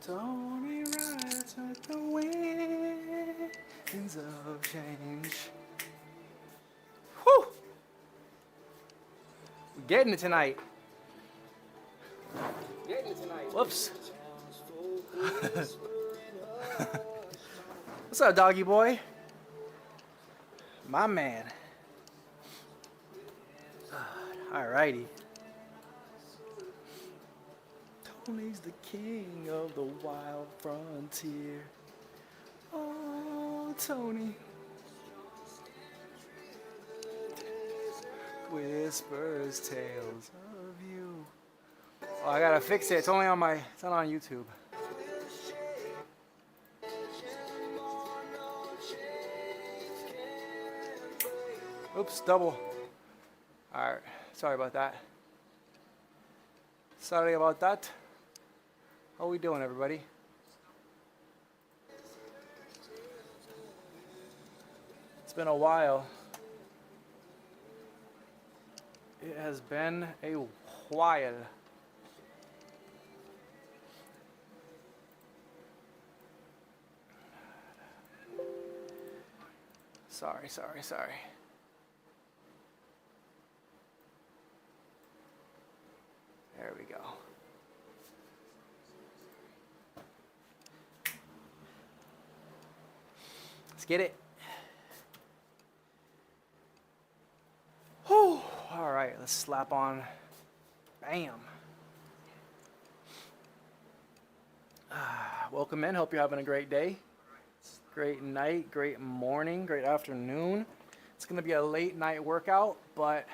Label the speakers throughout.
Speaker 1: Tony rides with the winds of change. Whew! We're getting it tonight. Whoops. What's up, doggy boy? My man. Alrighty. Tony's the king of the wild frontier. Oh, Tony. Whispers tales of you. Oh, I gotta fix it. It's only on it's not on YouTube. Oops, double. Alright, sorry about that. Sorry about that. How we doing, everybody? It's been a while. It has been a while. Sorry. There we go. Let's get it. Whew. All right, let's slap on. Bam. Welcome in. Hope you're having a great day. Great night, great morning, great afternoon. It's going to be a late night workout, but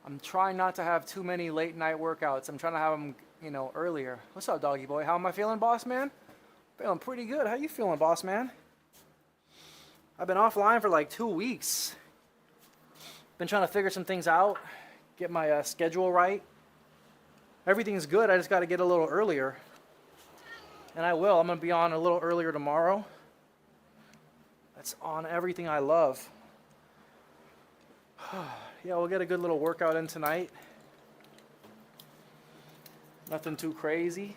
Speaker 1: I'm trying not to have too many late night workouts. I'm trying to have them, earlier. What's up, doggy boy? How am I feeling, boss man? Feeling pretty good. How you feeling, boss man? I've been offline for like 2 weeks. Been trying to figure some things out, get my schedule right. Everything's good. I just got to get a little earlier. And I will. I'm going to be on a little earlier tomorrow. That's on everything I love. Yeah, we'll get a good little workout in tonight. Nothing too crazy.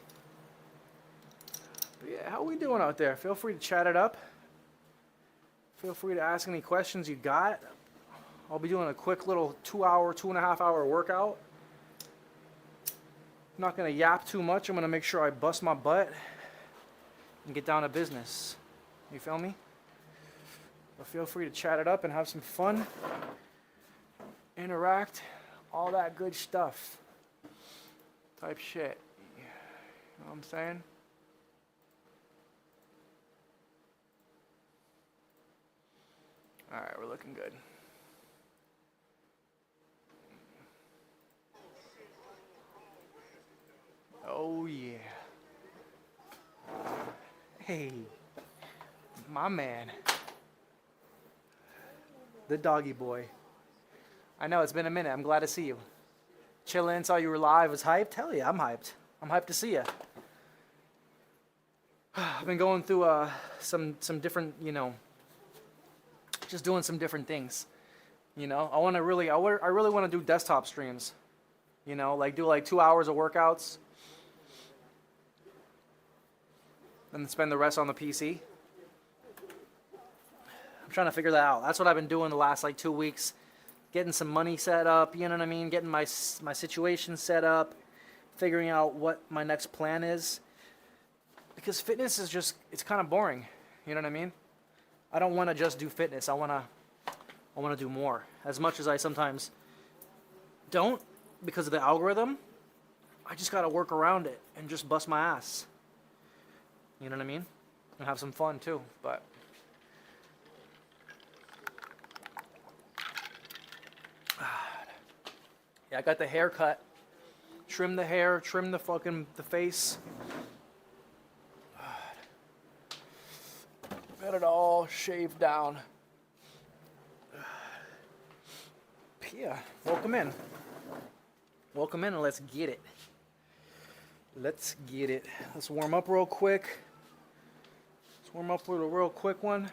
Speaker 1: But yeah, how we doing out there? Feel free to chat it up. Feel free to ask any questions you got. I'll be doing a quick little 2.5 hour workout. I'm not going to yap too much. I'm going to make sure I bust my butt and get down to business. You feel me? But feel free to chat it up and have some fun. Interact. All that good stuff. Type shit. You know what I'm saying? Alright, we're looking good. Oh yeah. Hey, my man. The doggy boy. I know, it's been a minute. I'm glad to see you. Chillin', saw you were live, was hyped? Hell yeah, I'm hyped. I'm hyped to see you. I've been going through some different, just doing some different things. I really want to do desktop streams. Like do like 2 hours of workouts. And spend the rest on the PC. I'm trying to figure that out. That's what I've been doing the last like 2 weeks. Getting some money set up, you know what I mean? Getting my situation set up. Figuring out what my next plan is. Because fitness is just, it's kind of boring. You know what I mean? I don't want to just do fitness. I want to do more. As much as I sometimes don't because of the algorithm, I just got to work around it and just bust my ass. You know what I mean? And have some fun too, but yeah, I got the haircut. Trim the hair, trim the face. Got it all shaved down. Yeah, welcome in. Welcome in and let's get it. Let's get it. Let's warm up real quick. Warm up with a real quick one. And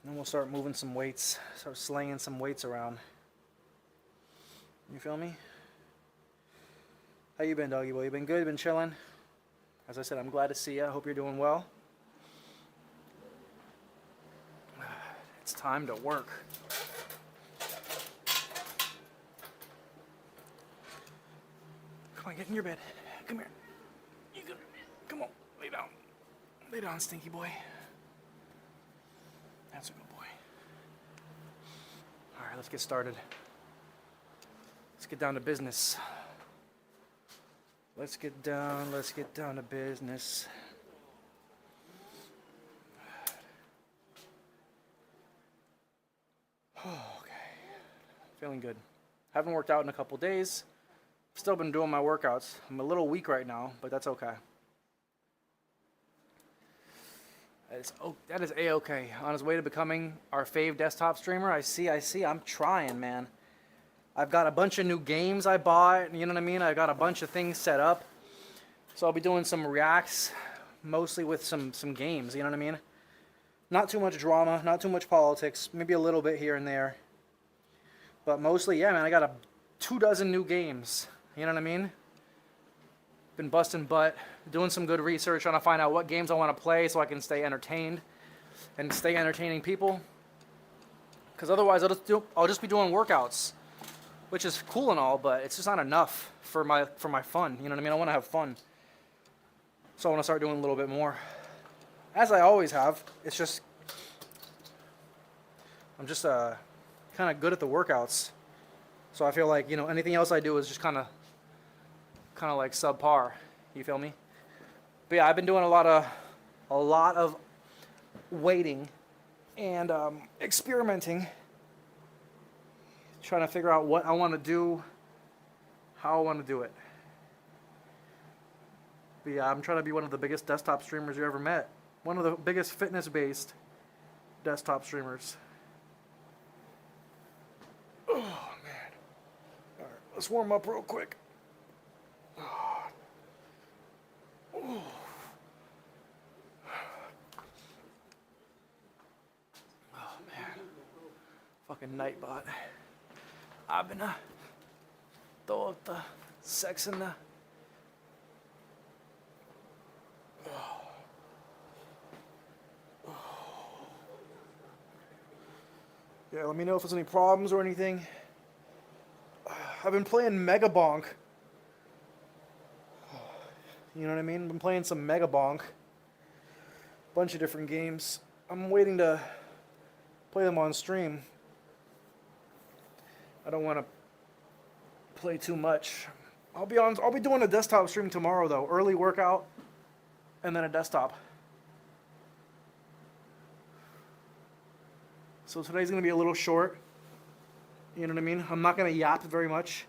Speaker 1: then we'll start moving some weights. Start slinging some weights around. You feel me? How you been, doggy boy? You been good? You been chilling? As I said, I'm glad to see you. I hope you're doing well. It's time to work. Come on, get in your bed. Come here. You good? Come on, lay down. Lay down, stinky boy. That's a good boy. All right, let's get started. Let's get down to business. Let's get down to business. Okay. Feeling good. Haven't worked out in a couple days. Still been doing my workouts. I'm a little weak right now, but that's okay. That is A-okay. On his way to becoming our fave desktop streamer. I see. I'm trying, man. I've got a bunch of new games I bought. You know what I mean? I got a bunch of things set up. So I'll be doing some reacts, mostly with some games. You know what I mean? Not too much drama, not too much politics. Maybe a little bit here and there. But mostly, yeah, man, I got 24 new games. You know what I mean? Been busting butt, doing some good research, trying to find out what games I want to play so I can stay entertained and stay entertaining people. Because otherwise, I'll just be doing workouts, which is cool and all, but it's just not enough for my fun. You know what I mean? I want to have fun, so I want to start doing a little bit more, as I always have. It's just I'm just kind of good at the workouts, so I feel like, you know, anything else I do is just kind of like subpar. You feel me? But yeah, I've been doing a lot of waiting and experimenting, trying to figure out what I want to do, how I want to do it. But yeah, I'm trying to be one of the biggest desktop streamers you ever met. One of the biggest fitness-based desktop streamers. Oh, man. All right, let's warm up real quick. Oh. Oh, man. Fucking Nightbot. I've been throw up the sex in the... Yeah, let me know if there's any problems or anything. I've been playing Mega Bonk. You know what I mean? I've been playing some Mega Bonk. Bunch of different games. I'm waiting to play them on stream. I don't want to play too much. I'll be doing a desktop stream tomorrow though. Early workout and then a desktop. So today's going to be a little short. You know what I mean? I'm not going to yap very much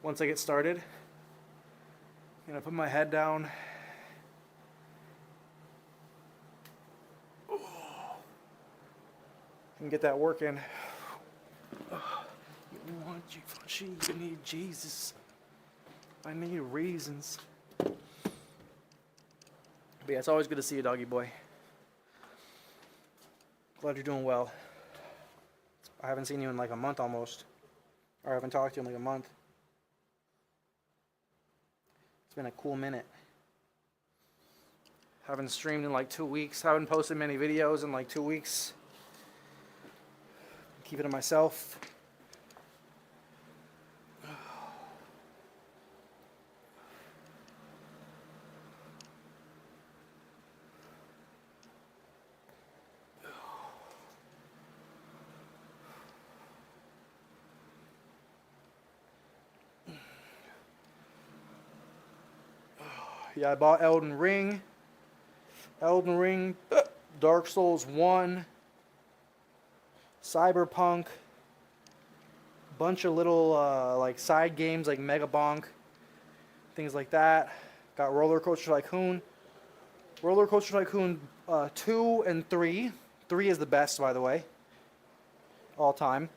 Speaker 1: once I get started. I'm going to put my head down. And get that work in. You want you need Jesus. I need reasons. But yeah, it's always good to see you, doggy boy. Glad you're doing well. I haven't seen you in like a month almost. Or I haven't talked to you in like a month. It's been a cool minute. Haven't streamed in like 2 weeks. Haven't posted many videos in like 2 weeks. Keep it to myself. Yeah, I bought Elden Ring, Dark Souls 1, Cyberpunk, bunch of little like side games like Mega Bonk, things like that. Got Roller Coaster Tycoon. 2 and 3. 3 is the best, by the way, all time.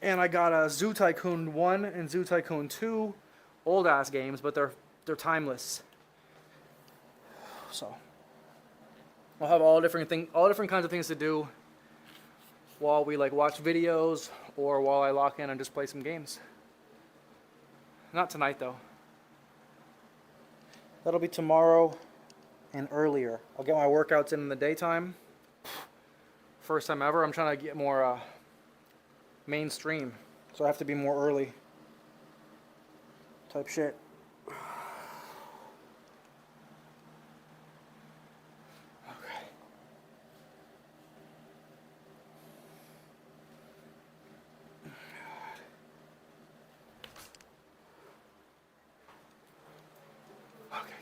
Speaker 1: And I got Zoo Tycoon 1 and Zoo Tycoon 2, old ass games, but they're timeless. So I'll have all different kinds of things to do while we like watch videos or while I lock in and just play some games. Not tonight though. That'll be tomorrow. and earlier. I'll get my workouts in the daytime. First time ever. I'm trying to get more mainstream, so I have to be more early type shit.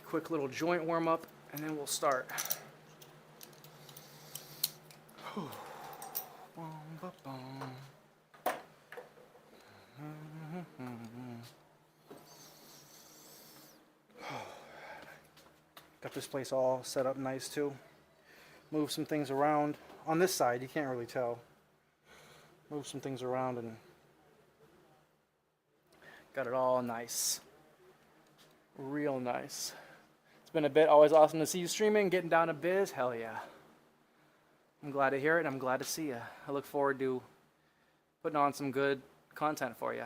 Speaker 1: Quick little joint warm up, and then we'll start. Got this place all set up nice too. Move some things around. On this side, you can't really tell. Move some things around and got it all nice. Real nice. Been a bit. Always awesome to see you streaming, getting down to biz. Hell yeah. I'm glad to hear it, and I'm glad to see you. I look forward to putting on some good content for you.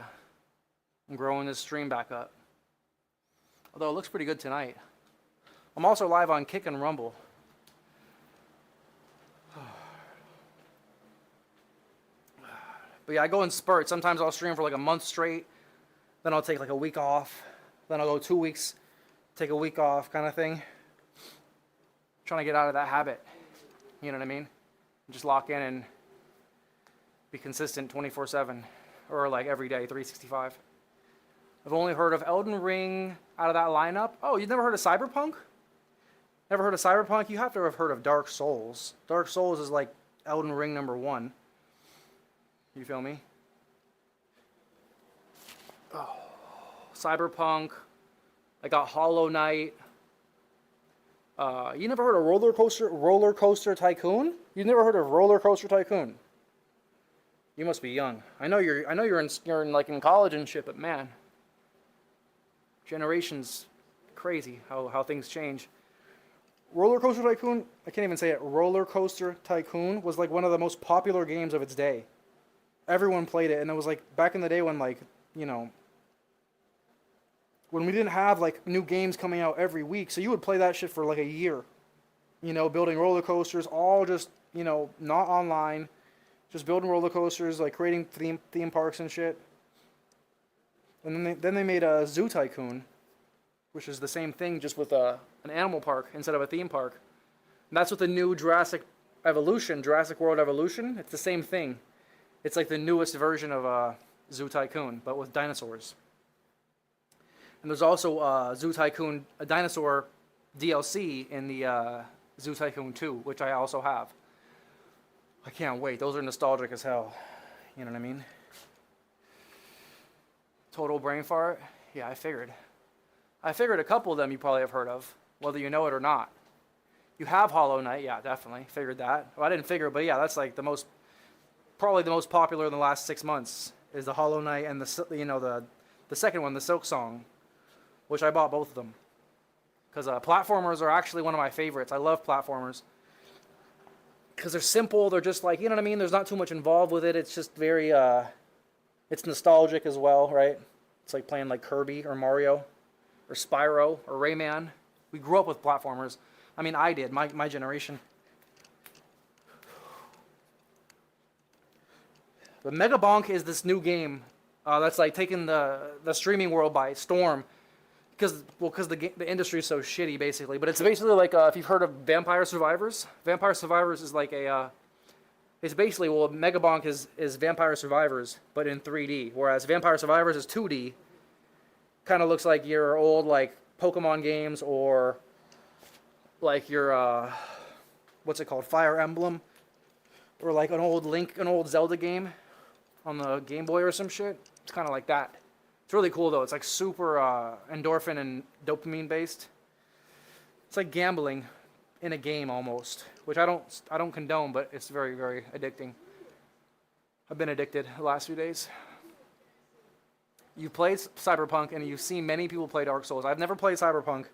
Speaker 1: I'm growing this stream back up. Although it looks pretty good tonight. I'm also live on Kick and Rumble. But yeah, I go in spurts. Sometimes I'll stream for like a month straight. Then I'll take like a week off. Then I'll go 2 weeks. Take a week off kind of thing. Trying to get out of that habit. You know what I mean? Just lock in and be consistent 24/7 or like every day, 365. I've only heard of Elden Ring out of that lineup. Oh, you've never heard of Cyberpunk? Never heard of Cyberpunk? You have to have heard of Dark Souls. Dark Souls is like Elden Ring #1. You feel me? Oh, Cyberpunk. I got Hollow Knight. You never heard of Roller Coaster Tycoon? You never heard of Roller Coaster Tycoon? You must be young. I know you're in college and shit, but man, generations crazy how things change. Roller Coaster Tycoon, I can't even say it. Roller Coaster Tycoon was like one of the most popular games of its day. Everyone played it, and it was like back in the day when when we didn't have like new games coming out every week, so you would play that shit for like a year, building roller coasters, all just, not online, just building roller coasters, like creating theme parks and shit. And then they made a Zoo Tycoon, which is the same thing, just with an animal park instead of a theme park. And that's what the new Jurassic World Evolution, it's the same thing. It's like the newest version of Zoo Tycoon, but with dinosaurs. And there's also Zoo Tycoon, a dinosaur DLC in the Zoo Tycoon 2, which I also have. I can't wait. Those are nostalgic as hell. You know what I mean? Total brain fart? Yeah, I figured. I figured a couple of them you probably have heard of, whether you know it or not. You have Hollow Knight, yeah, definitely. Figured that. Well, I didn't figure, but yeah, that's like probably the most popular in the last 6 months is the Hollow Knight and the second one, the Silk Song, which I bought both of them. Because platformers are actually one of my favorites. I love platformers. Because they're simple, they're just like, you know what I mean? There's not too much involved with it. It's just very, it's nostalgic as well, right? It's like playing like Kirby or Mario or Spyro or Rayman. We grew up with platformers. I mean, I did, my generation. But Mega Bonk is this new game that's like taking the streaming world by storm. Because the industry is so shitty, basically. But it's basically like, if you've heard of Vampire Survivors. Vampire Survivors is like it's basically, Mega Bonk is Vampire Survivors, but in 3D. Whereas Vampire Survivors is 2D. Kind of looks like your old, like, Pokemon games or, like, your, what's it called, Fire Emblem. Or like an old Zelda game on the Game Boy or some shit. It's kind of like that. It's really cool though. It's like super endorphin and dopamine based. It's like gambling in a game almost, which I don't condone, but it's very, very addicting. I've been addicted the last few days. You've played Cyberpunk and you've seen many people play Dark Souls. I've never played Cyberpunk,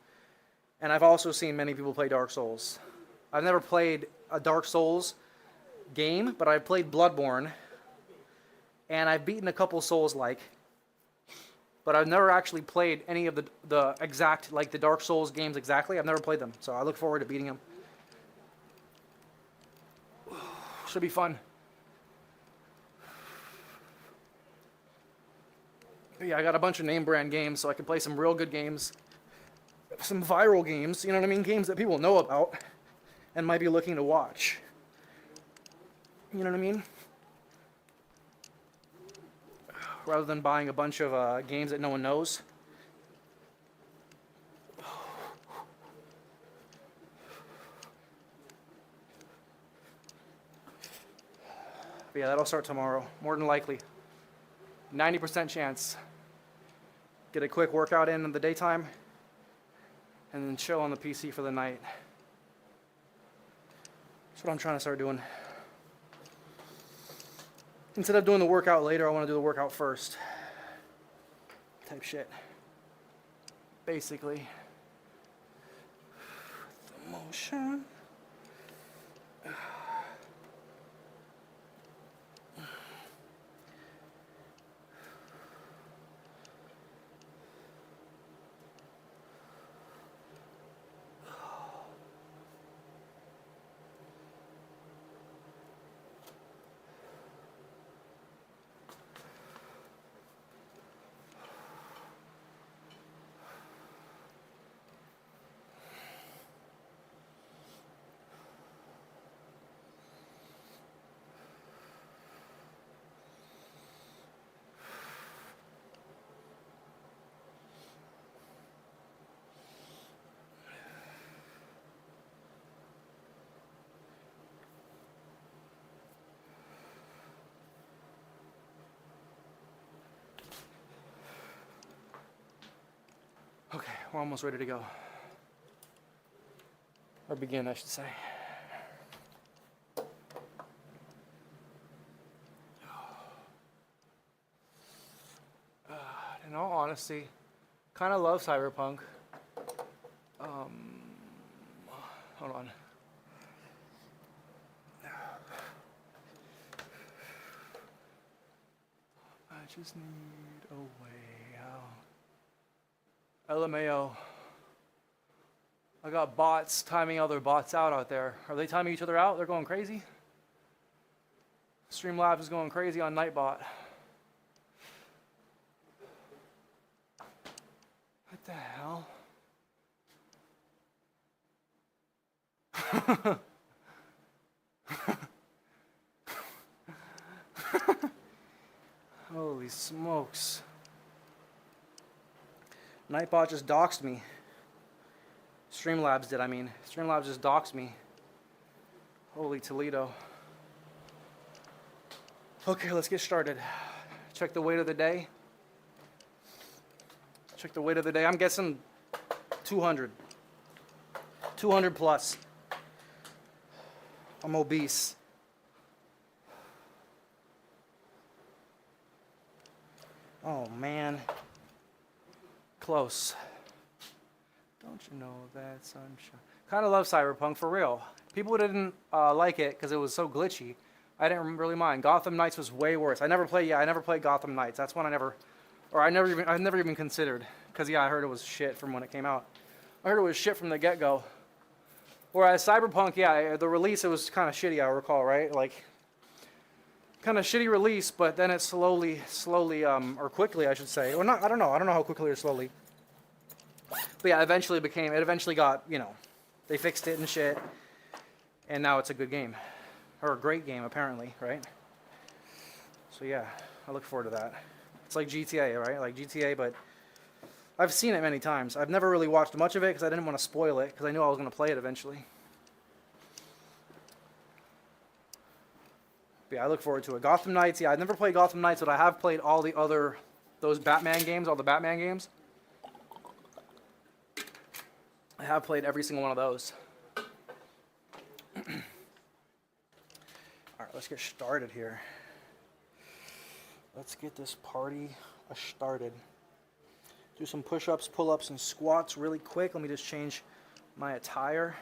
Speaker 1: and I've also seen many people play Dark Souls. I've never played a Dark Souls game, but I've played Bloodborne, and I've beaten a couple Souls-like. but I've never actually played any of the exact, like the Dark Souls games exactly. I've never played them, so I look forward to beating them. Should be fun. But yeah, I got a bunch of name brand games, so I can play some real good games. Some viral games, you know what I mean? Games that people know about and might be looking to watch. You know what I mean? Rather than buying a bunch of games that no one knows. But yeah, that'll start tomorrow, more than likely. 90% chance. Get a quick workout in the daytime, and then chill on the PC for the night. That's what I'm trying to start doing. Instead of doing the workout later, I want to do the workout first. Type shit. Basically. The motion. Okay, we're almost ready to go. Or begin, I should say. In all honesty, kind of love Cyberpunk. Hold on. I just need a way out. LMAO. I got bots timing other bots out there. Are they timing each other out? They're going crazy? Streamlabs is going crazy on Nightbot. What the hell? Holy smokes. Nightbot just doxed me. Streamlabs did, I mean. Streamlabs just doxed me. Holy Toledo. Okay, let's get started. Check the weight of the day. Check the weight of the day. I'm guessing 200. 200 plus. I'm obese. Oh, man. Close. Don't you know that sunshine? Kind of love Cyberpunk, for real. People didn't like it because it was so glitchy. I didn't really mind. Gotham Knights was way worse. I never played Gotham Knights. That's one I never even considered. Because, yeah, I heard it was shit from when it came out. I heard it was shit from the get-go. Whereas Cyberpunk, yeah, the release, it was kind of shitty, I recall, right? Like, kind of shitty release, but then it slowly, or quickly, I should say. Or not, I don't know how quickly or slowly. But yeah, it eventually got, you know, they fixed it and shit. And now it's a good game. Or a great game, apparently, right? So yeah, I look forward to that. It's like GTA, right? Like GTA, but I've seen it many times. I've never really watched much of it because I didn't want to spoil it because I knew I was going to play it eventually. But yeah, I look forward to it. Gotham Knights, yeah, I've never played Gotham Knights, but I have played all the other, those Batman games, all the Batman games. I have played every single one of those. Alright, let's get started here. Let's get this party started. Do some push-ups, pull-ups, and squats really quick. Let me just change my attire.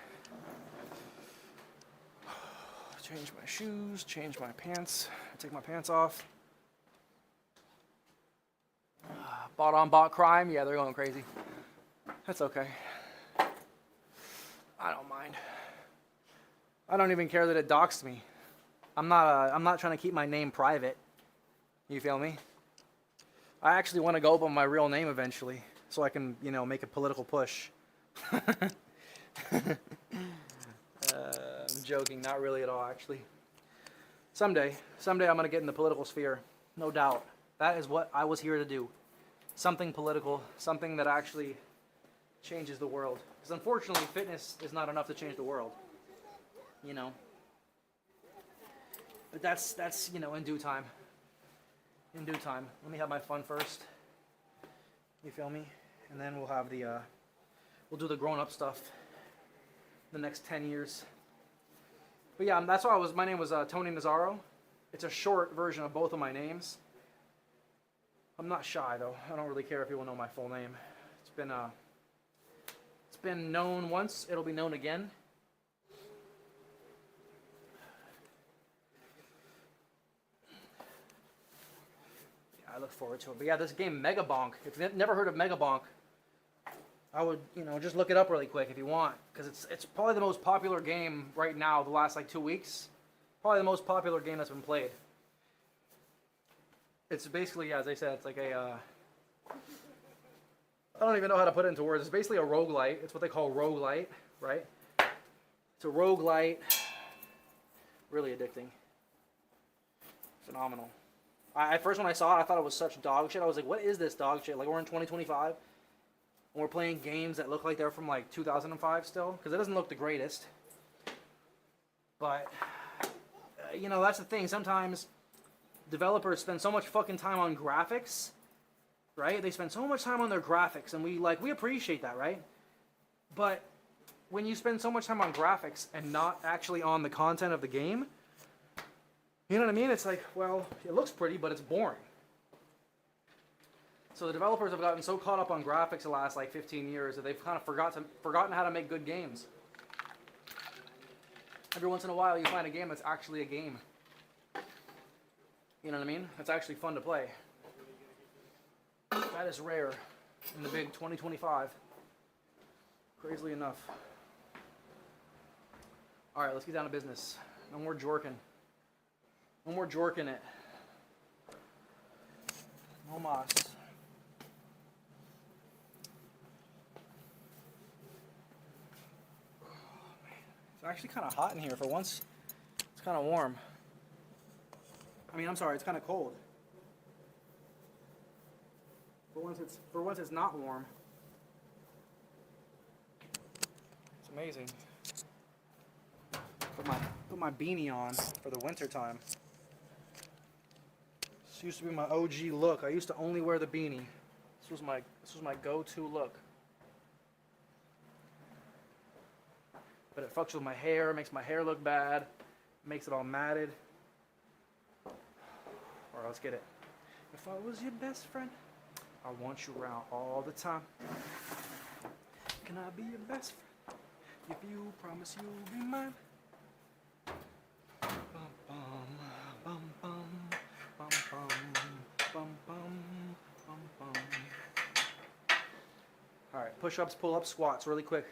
Speaker 1: Change my shoes, change my pants. Take my pants off. Bought on bot crime, yeah, they're going crazy. That's okay. I don't mind. I don't even care that it doxed me. I'm not trying to keep my name private. You feel me? I actually want to go by my real name eventually, so I can, you know, make a political push. I'm joking, not really at all, actually. Someday I'm going to get in the political sphere, no doubt. That is what I was here to do. Something political, something that actually changes the world. Because unfortunately, fitness is not enough to change the world, you know. But that's you know, in due time. In due time. Let me have my fun first. You feel me? And then we'll have the we'll do the grown-up stuff the next 10 years. But yeah, that's why my name was Tony Nazzaro. It's a short version of both of my names. I'm not shy though. I don't really care if people know my full name. It's been known once. It'll be known again. I look forward to it. But yeah, this game, Mega Bonk. If you've never heard of Mega Bonk, I would, you know, just look it up really quick if you want. Because it's probably the most popular game right now, the last like 2 weeks. Probably the most popular game that's been played. It's basically, yeah, as I said, it's like a... I don't even know how to put it into words. It's basically a roguelite. It's what they call roguelite, right? It's a roguelite. Really addicting. Phenomenal. At first when I saw it, I thought it was such dog shit. I was like, what is this dog shit? Like, we're in 2025, and we're playing games that look like they're from, like, 2005 still, because it doesn't look the greatest. But, you know, that's the thing. Sometimes developers spend so much fucking time on graphics, right? They spend so much time on their graphics, and we appreciate that, right? But when you spend so much time on graphics and not actually on the content of the game, you know what I mean? It's like, well, it looks pretty, but it's boring. So the developers have gotten so caught up on graphics the last like 15 years that they've kind of forgotten how to make good games. Every once in a while you find a game that's actually a game. You know what I mean? It's actually fun to play. That is rare in the big 2025. Crazily enough. Alright, let's get down to business. No more jorking. No more jorking it. No mas. It's actually kind of hot in here for once. It's kind of warm. I mean, I'm sorry, it's kind of cold. For once it's not warm. It's amazing. Put my beanie on for the winter time. This used to be my OG look. I used to only wear the beanie. This was my go-to look. But it fucks with my hair, makes my hair look bad, makes it all matted. Alright, let's get it. If I was your best friend, I want you around all the time. Can I be your best friend? If you promise you'll be mine. Bum bum bum bum bum bum bum bum bum. Alright, push-ups, pull-ups, squats really quick.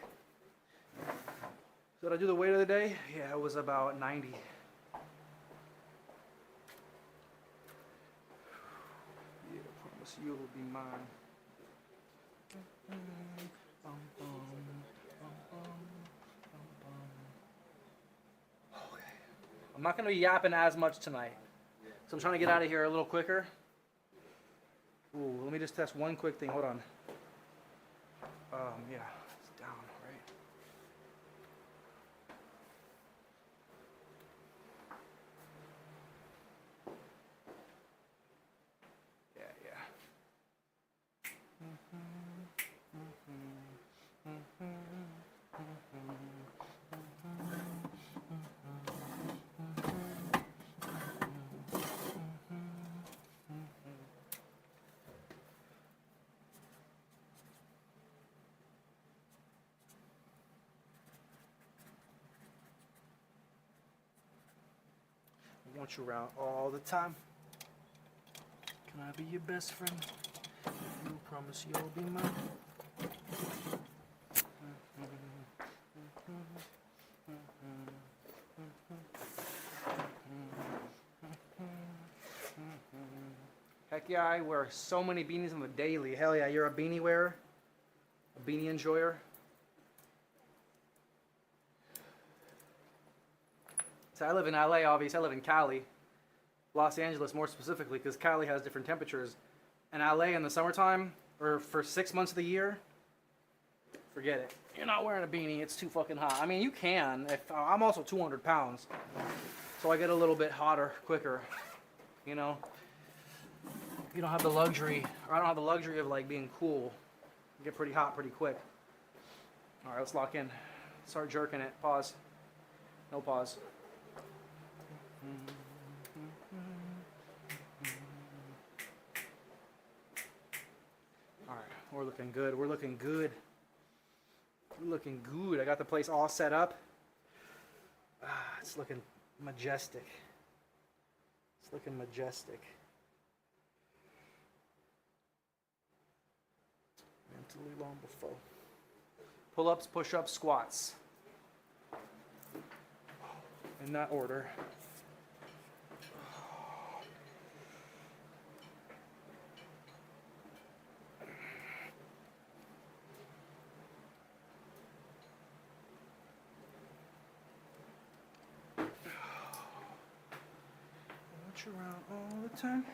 Speaker 1: Did I do the weight of the day? Yeah, it was about 90. Yeah, I promise you'll be mine. Okay. I'm not going to be yapping as much tonight. So I'm trying to get out of here a little quicker. Ooh, let me just test one quick thing. Hold on. Yeah, it's down, right? I want you around all the time. Can I be your best friend? If you promise you'll be mine. Heck yeah, I wear so many beanies on the daily. Hell yeah, you're a beanie wearer? A beanie enjoyer? So I live in LA, obviously. I live in Cali. Los Angeles more specifically, because Cali has different temperatures. And LA in the summertime, or for 6 months of the year, forget it. You're not wearing a beanie, it's too fucking hot. I mean, you can. I'm also 200 pounds, so I get a little bit hotter quicker, you know? You don't have the luxury, or I don't have the luxury of like being cool. You get pretty hot pretty quick. All right, let's lock in. Start jerking it. Pause. No pause. All right, we're looking good. We're looking good. We're looking good. I got the place all set up. It's looking majestic. It's looking majestic. Mentally long before. Pull-ups, push-ups, squats. In that order. Watch around all the time.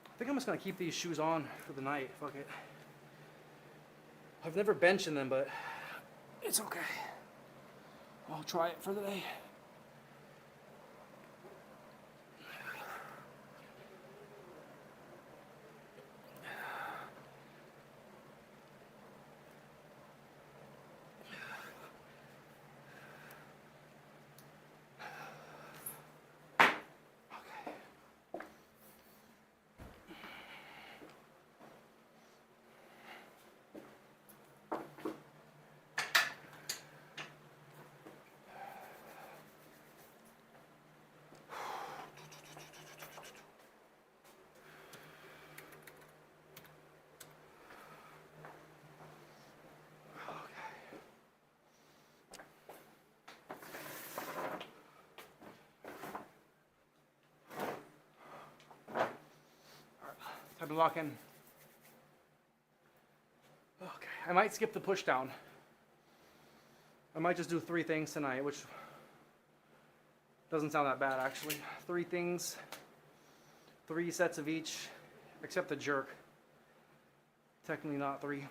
Speaker 1: I think I'm just gonna keep these shoes on for the night. Fuck it. I've never benched in them, but it's okay. I'll try it for the day. Time to lock in. Okay, I might skip the push down. I might just do 3 things tonight, which doesn't sound that bad actually. 3 things, 3 sets of each, except the jerk. Technically not 3.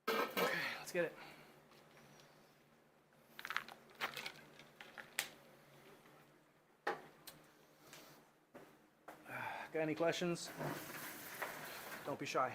Speaker 1: Okay, let's get it. Got any questions? Don't be shy.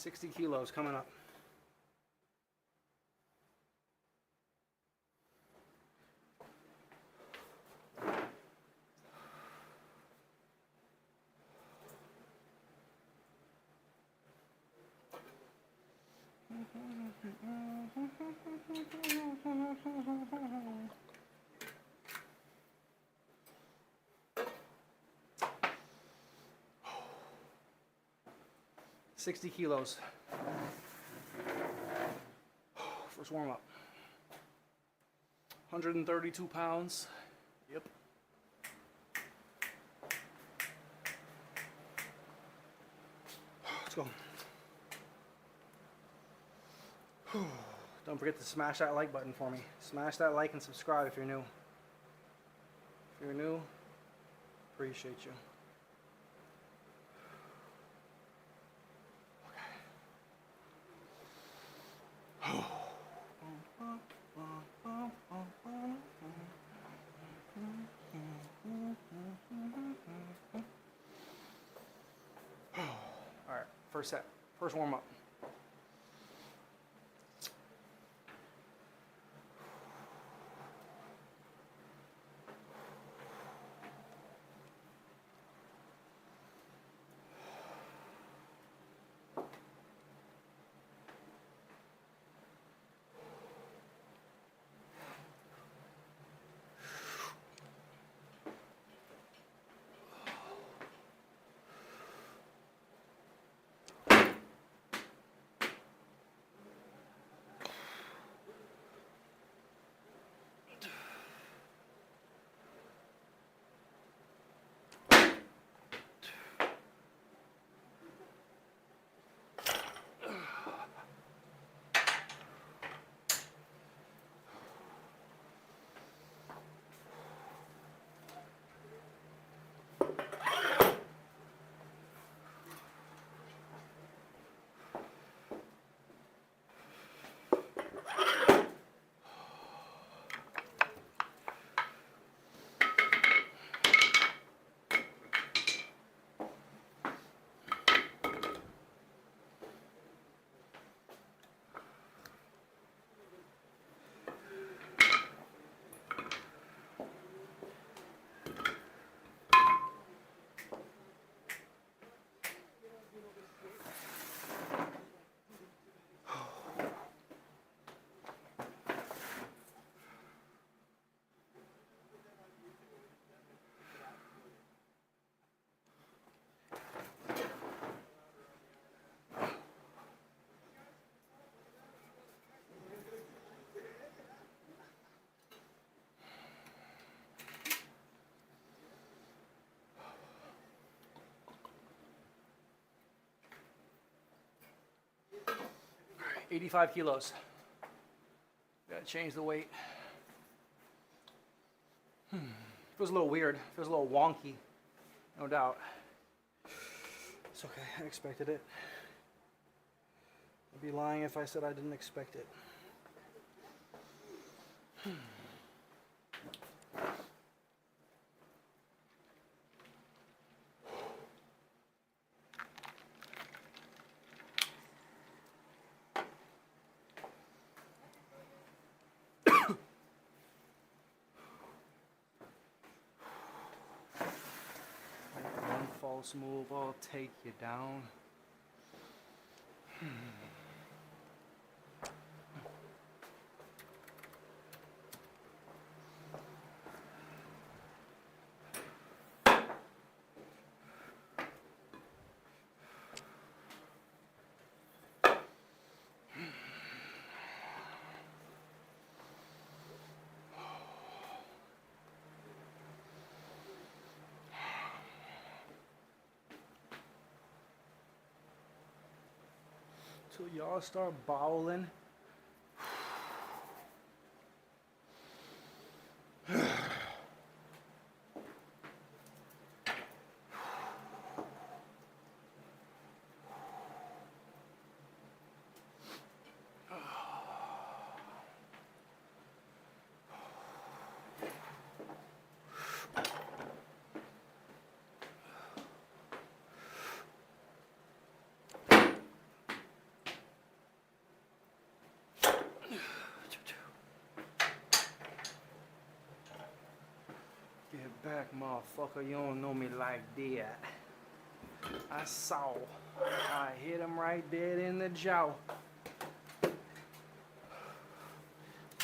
Speaker 1: 60 kilos coming up. $60 kilos. First warm up. 132 pounds. Yep. Let's go. Don't forget to smash that like button for me. Smash that like and subscribe if you're new. If you're new, appreciate you. All right, first set, first warm up. All right, 85 kilos. Gotta change the weight. Feels a little weird. Feels a little wonky, no doubt. It's okay. I expected it. I'd be lying if I said I didn't expect it. One false move, I'll take you down. Till y'all start bowling. Jack, motherfucker, you don't know me like that. I saw. I hit him right dead in the jaw.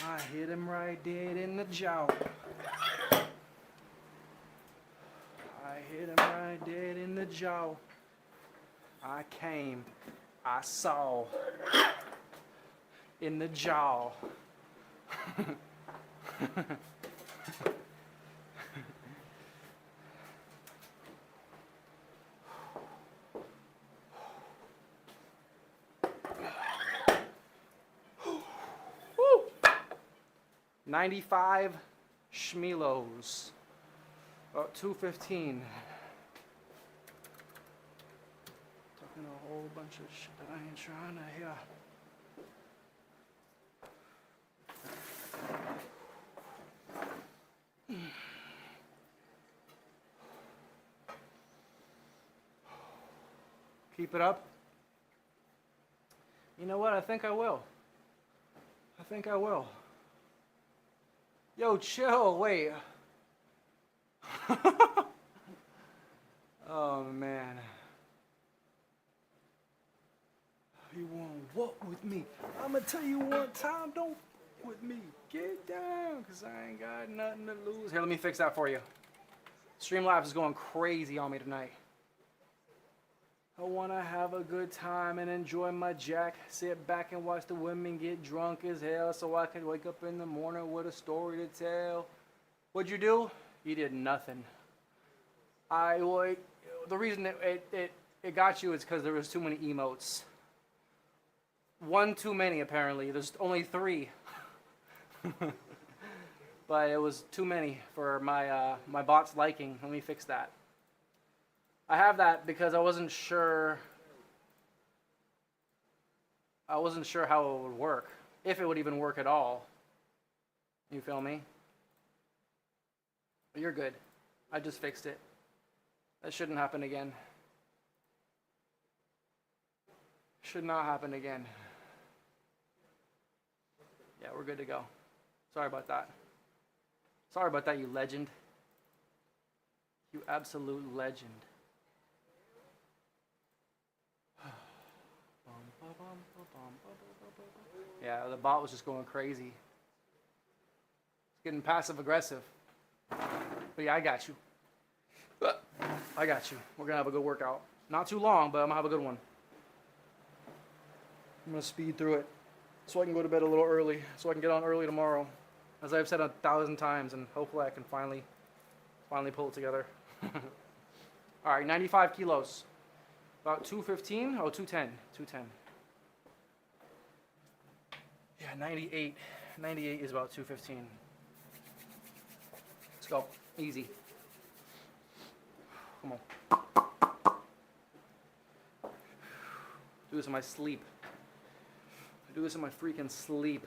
Speaker 1: I hit him right dead in the jaw. I hit him right dead in the jaw. I came. I saw. In the jaw. Woo! 95 schmelos. About 215. Talking a whole bunch of shit that I ain't trying to hear. Keep it up. You know what? I think I will. I think I will. Yo, chill. Wait. Oh, man. You want to walk with me? I'm going to tell you one time, don't walk with me. Get down, because I ain't got nothing to lose. Here, let me fix that for you. Streamlabs is going crazy on me tonight. I want to have a good time and enjoy my jack. Sit back and watch the women get drunk as hell so I can wake up in the morning with a story to tell. What'd you do? You did nothing. The reason it got you is because there was too many emotes. One too many, apparently. There's only 3. But it was too many for my bot's liking. Let me fix that. I have that because I wasn't sure how it would work. If it would even work at all. You feel me? But you're good. I just fixed it. That shouldn't happen again. Should not happen again. Yeah, we're good to go. Sorry about that. Sorry about that, you legend. You absolute legend. Yeah, the bot was just going crazy. It's getting passive aggressive. But yeah, I got you. I got you. We're going to have a good workout. Not too long, but I'm going to have a good one. I'm going to speed through it so I can go to bed a little early, so I can get on early tomorrow. As I've said 1,000 times, and hopefully I can finally pull it together. All right, 95 kilos. About 215? Oh, 210. 210. Yeah, 98. 98 is about 215. Let's go. Easy. Come on. Do this in my sleep. I do this in my freaking sleep.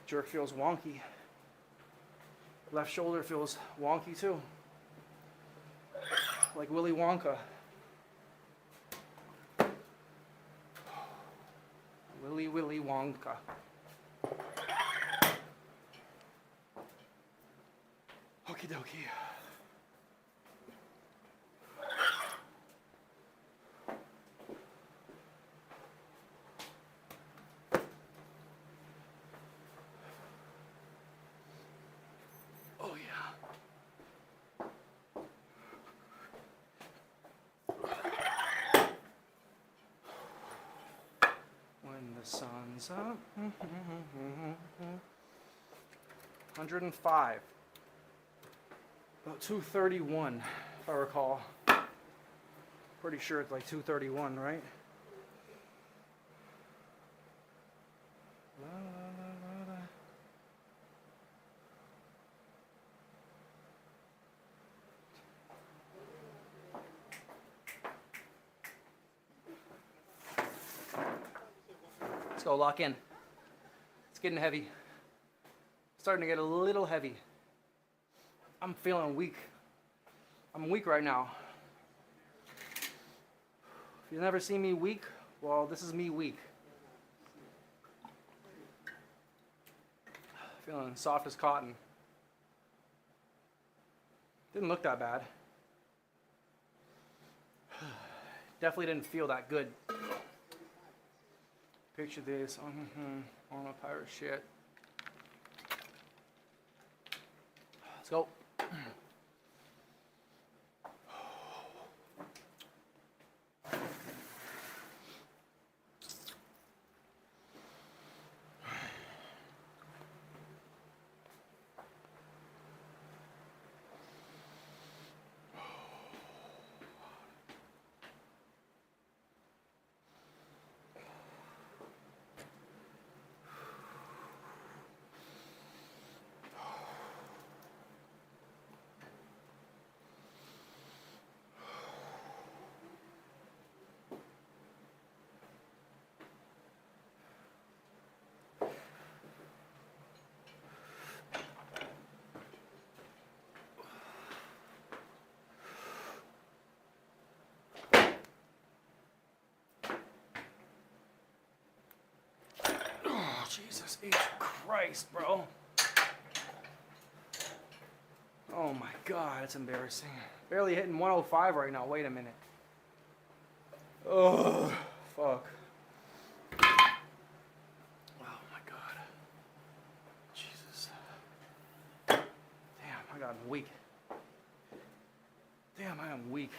Speaker 1: Jerk feels wonky. Left shoulder feels wonky too. Like Willy Wonka. Willy Wonka. Okie dokie. Sun's up. 105. About 231, if I recall. Pretty sure it's like 231, right? La, la, la, la. go, lock in. It's getting heavy. Starting to get a little heavy. I'm feeling weak. I'm weak right now. If you've never seen me weak, well, this is me weak. Feeling soft as cotton. Didn't look that bad. Definitely didn't feel that good. Picture this on a pirate shit. Let's go. Jesus H. Christ, bro. Oh my God, it's embarrassing. Barely hitting 105 right now. Wait a minute. Oh, fuck. Oh my God. Jesus. Damn, I got weak. Damn, I am weak.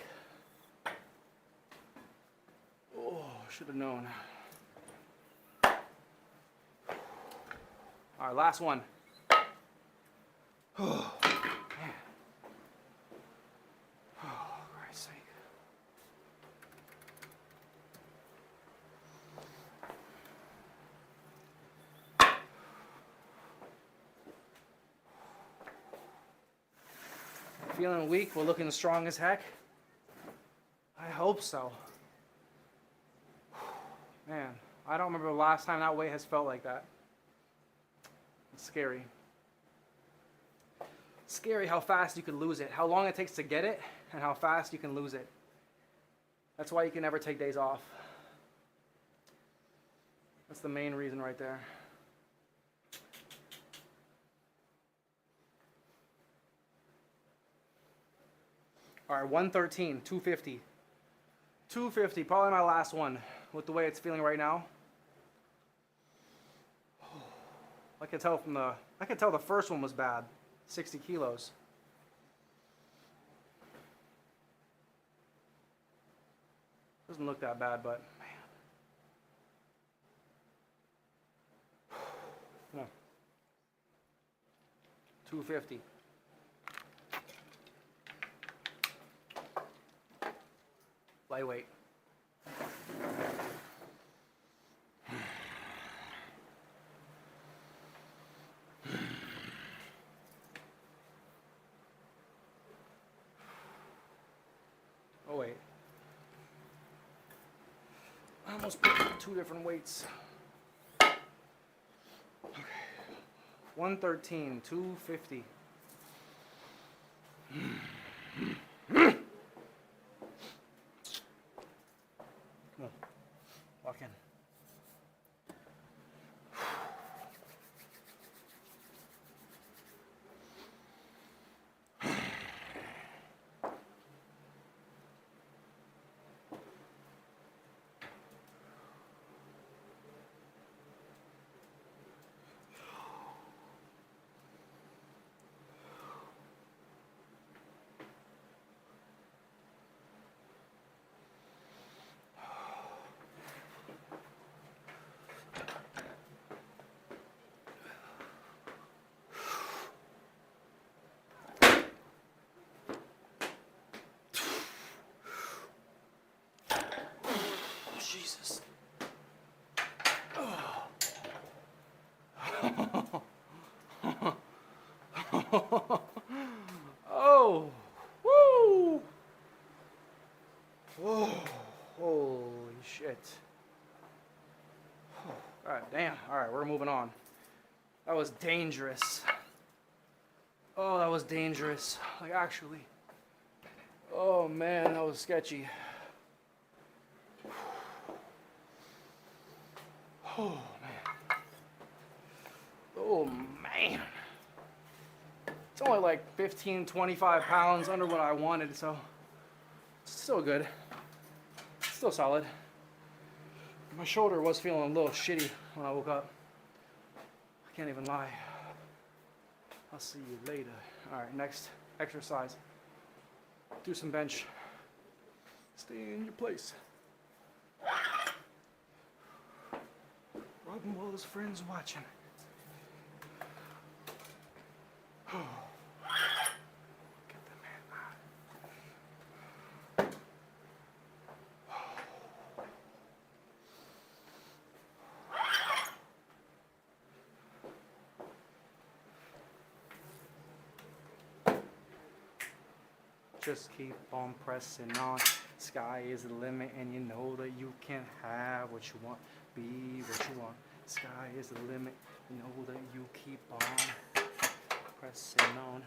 Speaker 1: Oh, should have known. All right, last one. Oh, man. Oh, Christ's sake. Feeling weak, we're looking strong as heck. I hope so. Man, I don't remember the last time that weight has felt like that. It's scary. Scary how fast you can lose it, how long it takes to get it, and how fast you can lose it. That's why you can never take days off. That's the main reason right there. All right, 113, 250. 250, probably my last one with the way it's feeling right now. I could tell the first one was bad. 60 kilos. Doesn't look that bad, but man. Come on. 250. Lightweight. Oh wait. I almost picked two different weights. Okay. 113, 250. Come on. Walk in. was dangerous. Oh, that was dangerous. Like, actually. Oh, man, that was sketchy. Oh, man. Oh, man. It's only like 15, 25 pounds under what I wanted, so it's still good. Still solid. My shoulder was feeling a little shitty when I woke up. I can't even lie. I'll see you later. All right, next exercise. Do some bench. Stay in your place. Robin while his friends watching. Oh. Get the man out. Just keep on pressing on. Sky is the limit, and you know that you can have what you want, be what you want. Sky is the limit, you know that you keep on pressing on.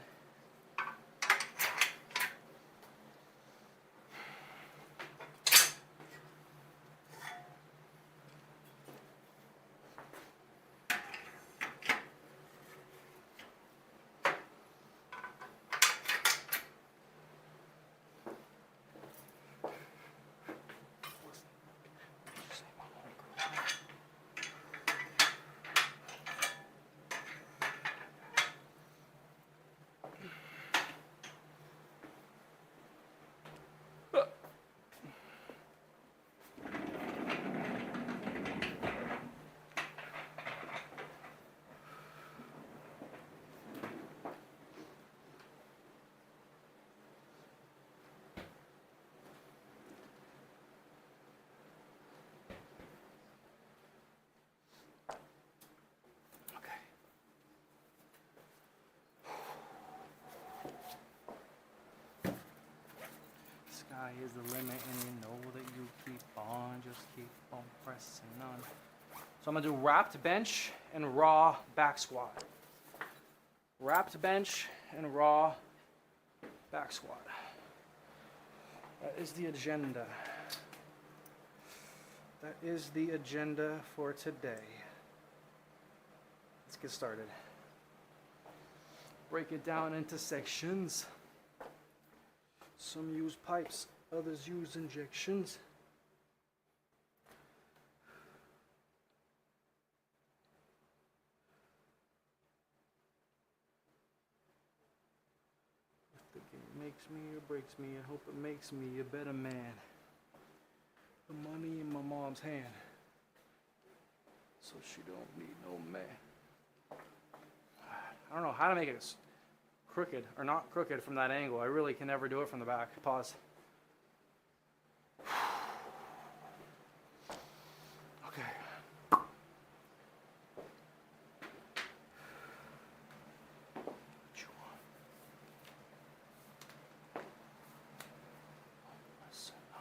Speaker 1: Sky is the limit, and you know that you keep on, just keep on pressing on. So I'm gonna do wrapped bench and raw back squat. Wrapped bench and raw back squat. That is the agenda. That is the agenda for today. Let's get started. Break it down into sections. Some use pipes, others use injections. If the game makes me or breaks me, I hope it makes me a better man. The money in my mom's hand, so she don't need no man. I don't know how to make it crooked or not crooked from that angle. I really can never do it from the back. Pause. Okay. What you want? Listen, no.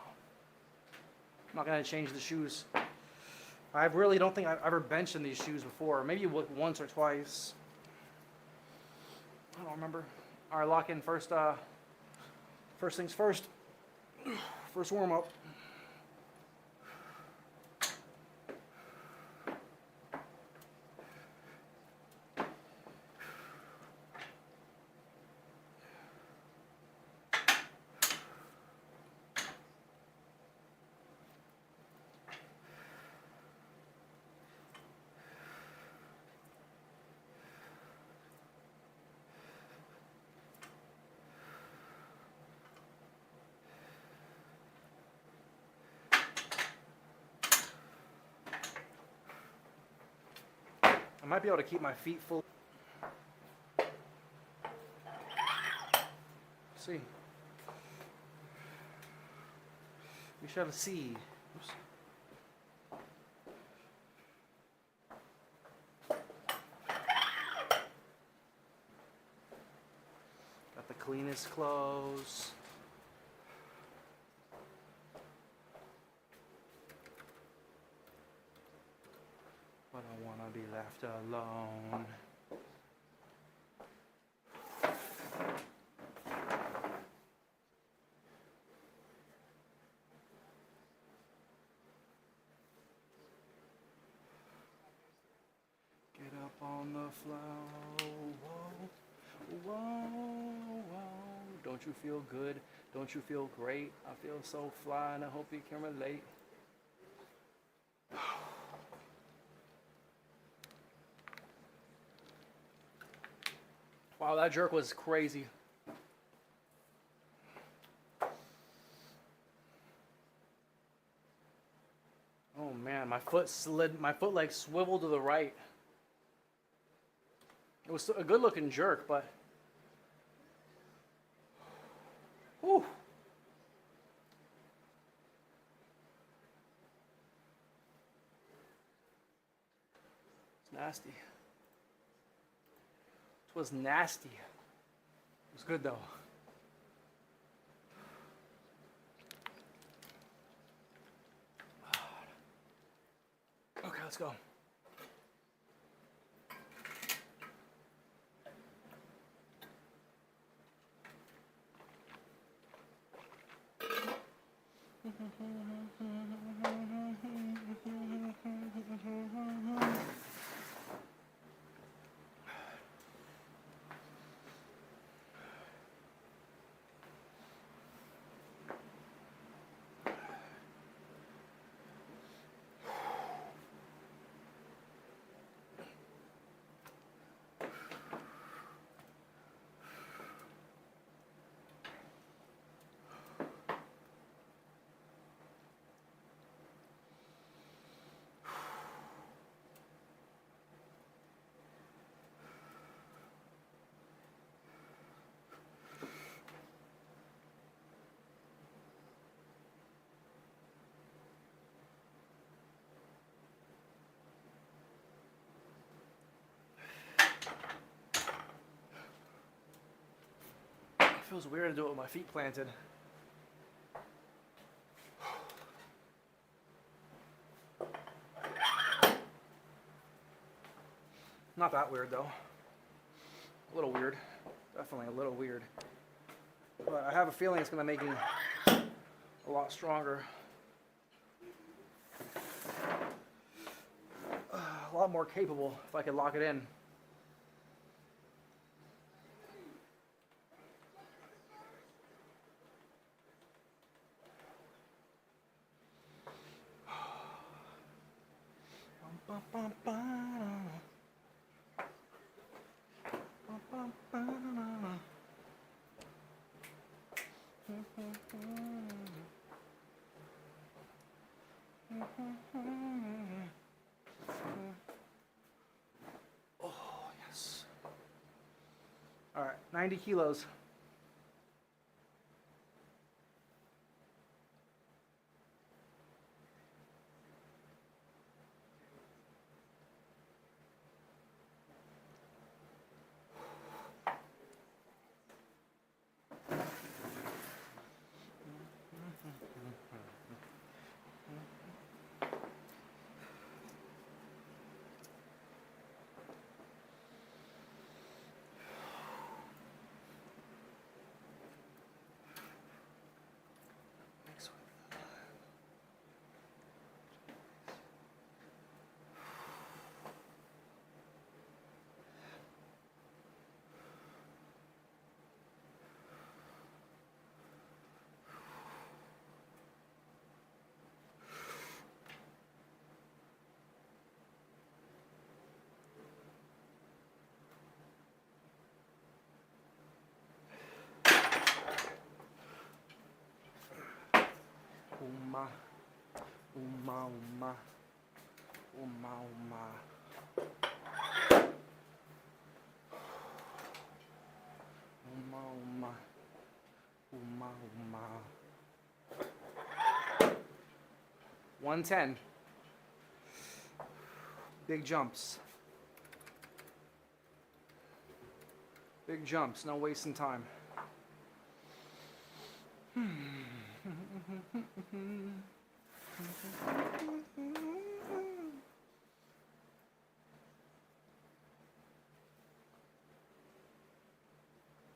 Speaker 1: I'm not gonna change the shoes. I really don't think I've ever benched in these shoes before. Maybe once or twice. I don't remember. All right, lock in first. First things first. First warm up. I might be able to keep my feet full. See. We shall see. Oops. Got the cleanest clothes. But I wanna be left alone. on the floor. Whoa, whoa, whoa. Don't you feel good? Don't you feel great? I feel so fly and I hope you can relate. Wow, that jerk was crazy. Oh man, my foot like swiveled to the right. It was a good looking jerk, but whew. It's nasty. It was nasty. It was good though. Okay, let's go. It feels weird to do it with my feet planted. Not that weird though. A little weird. Definitely a little weird. But I have a feeling it's going to make me a lot stronger. A lot more capable if I could lock it in. Oh, yes. All right, 90 kilos. Uma, uma, uma, uma, uma. Uma, uma, uma, uma. 110. Big jumps. Big jumps, no wasting time.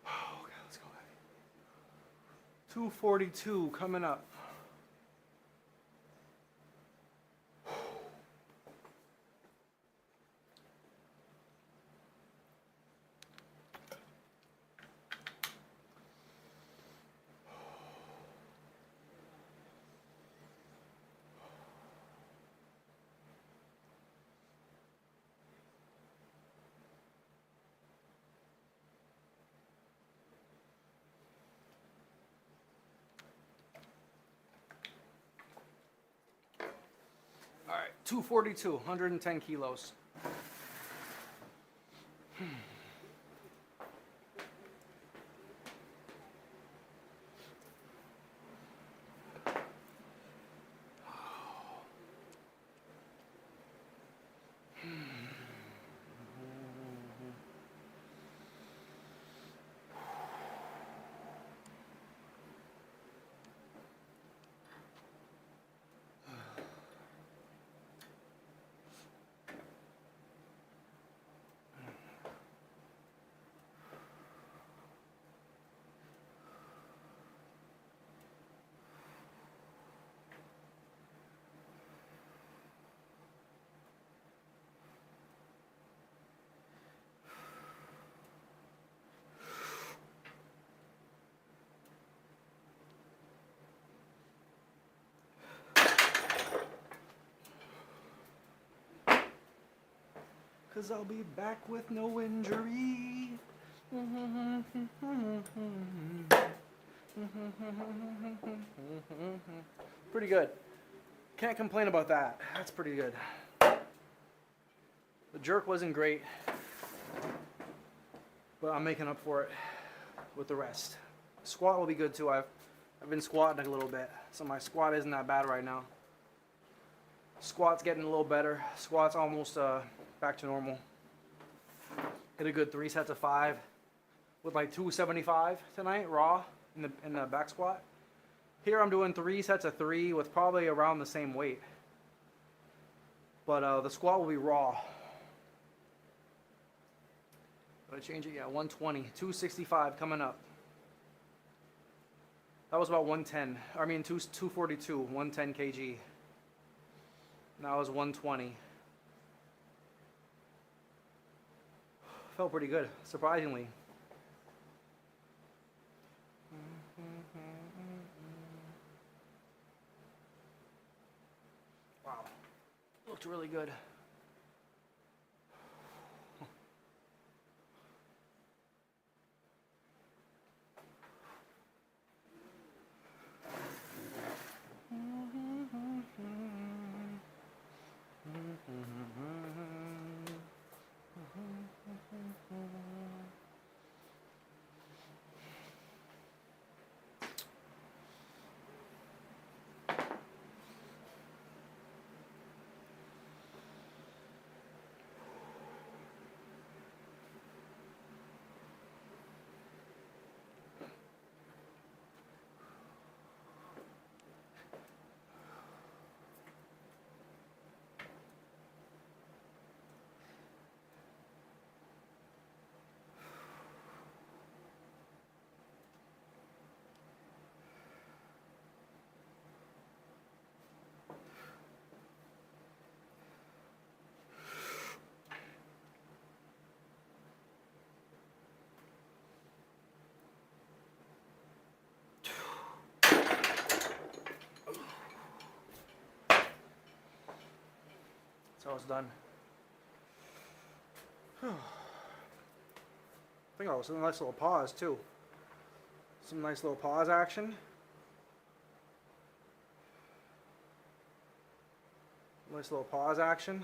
Speaker 1: Okay, let's go. 242 coming up. 242, 110 kilos. Cause I'll be back with no injury. Pretty good. Can't complain about that. That's pretty good. The jerk wasn't great, but I'm making up for it with the rest. Squat will be good too. I've been squatting a little bit, so my squat isn't that bad right now. Squat's getting a little better. Squat's almost back to normal. Hit a good 3 sets of 5 with like 275 tonight raw in the back squat. Here I'm doing 3 sets of 3 with probably around the same weight, but the squat will be raw. Did I change it? Yeah, 120, 265 coming up. That was about 110. I mean 242, 110 kg. Now was 120. Felt pretty good, surprisingly. Wow, looked really good. So it's done. I think that was a nice little pause too. Some nice little pause action. Nice little pause action.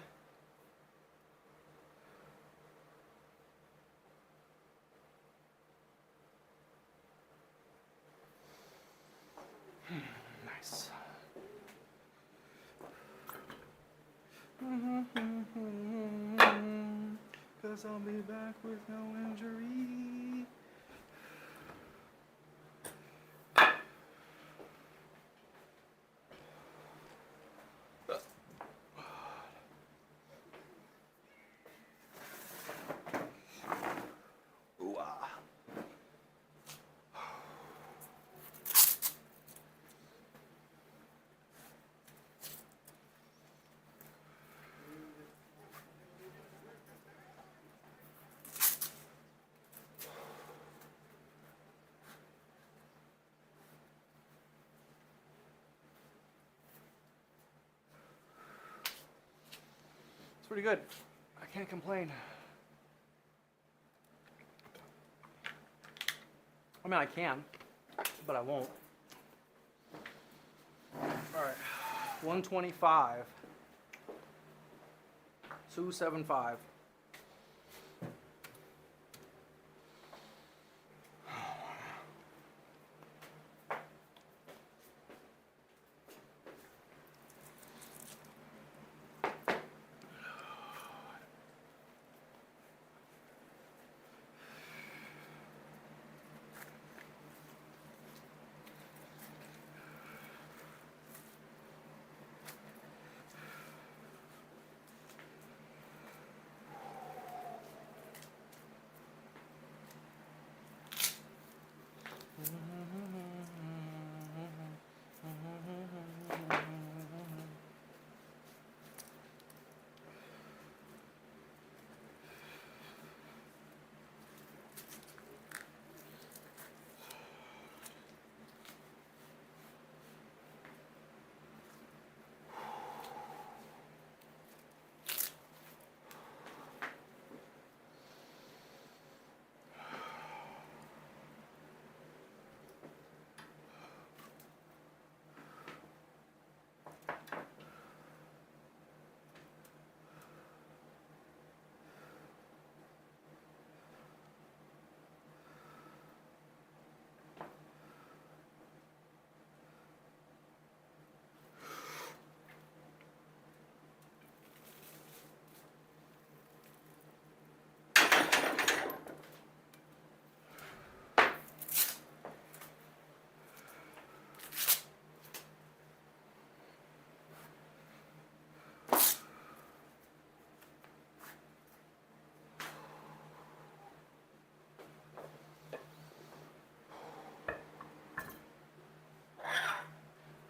Speaker 1: Nice. Cause I'll be back with no injury. Ooh, ah. Pretty good. I can't complain. I mean, I can, but I won't. All right, 125. 275.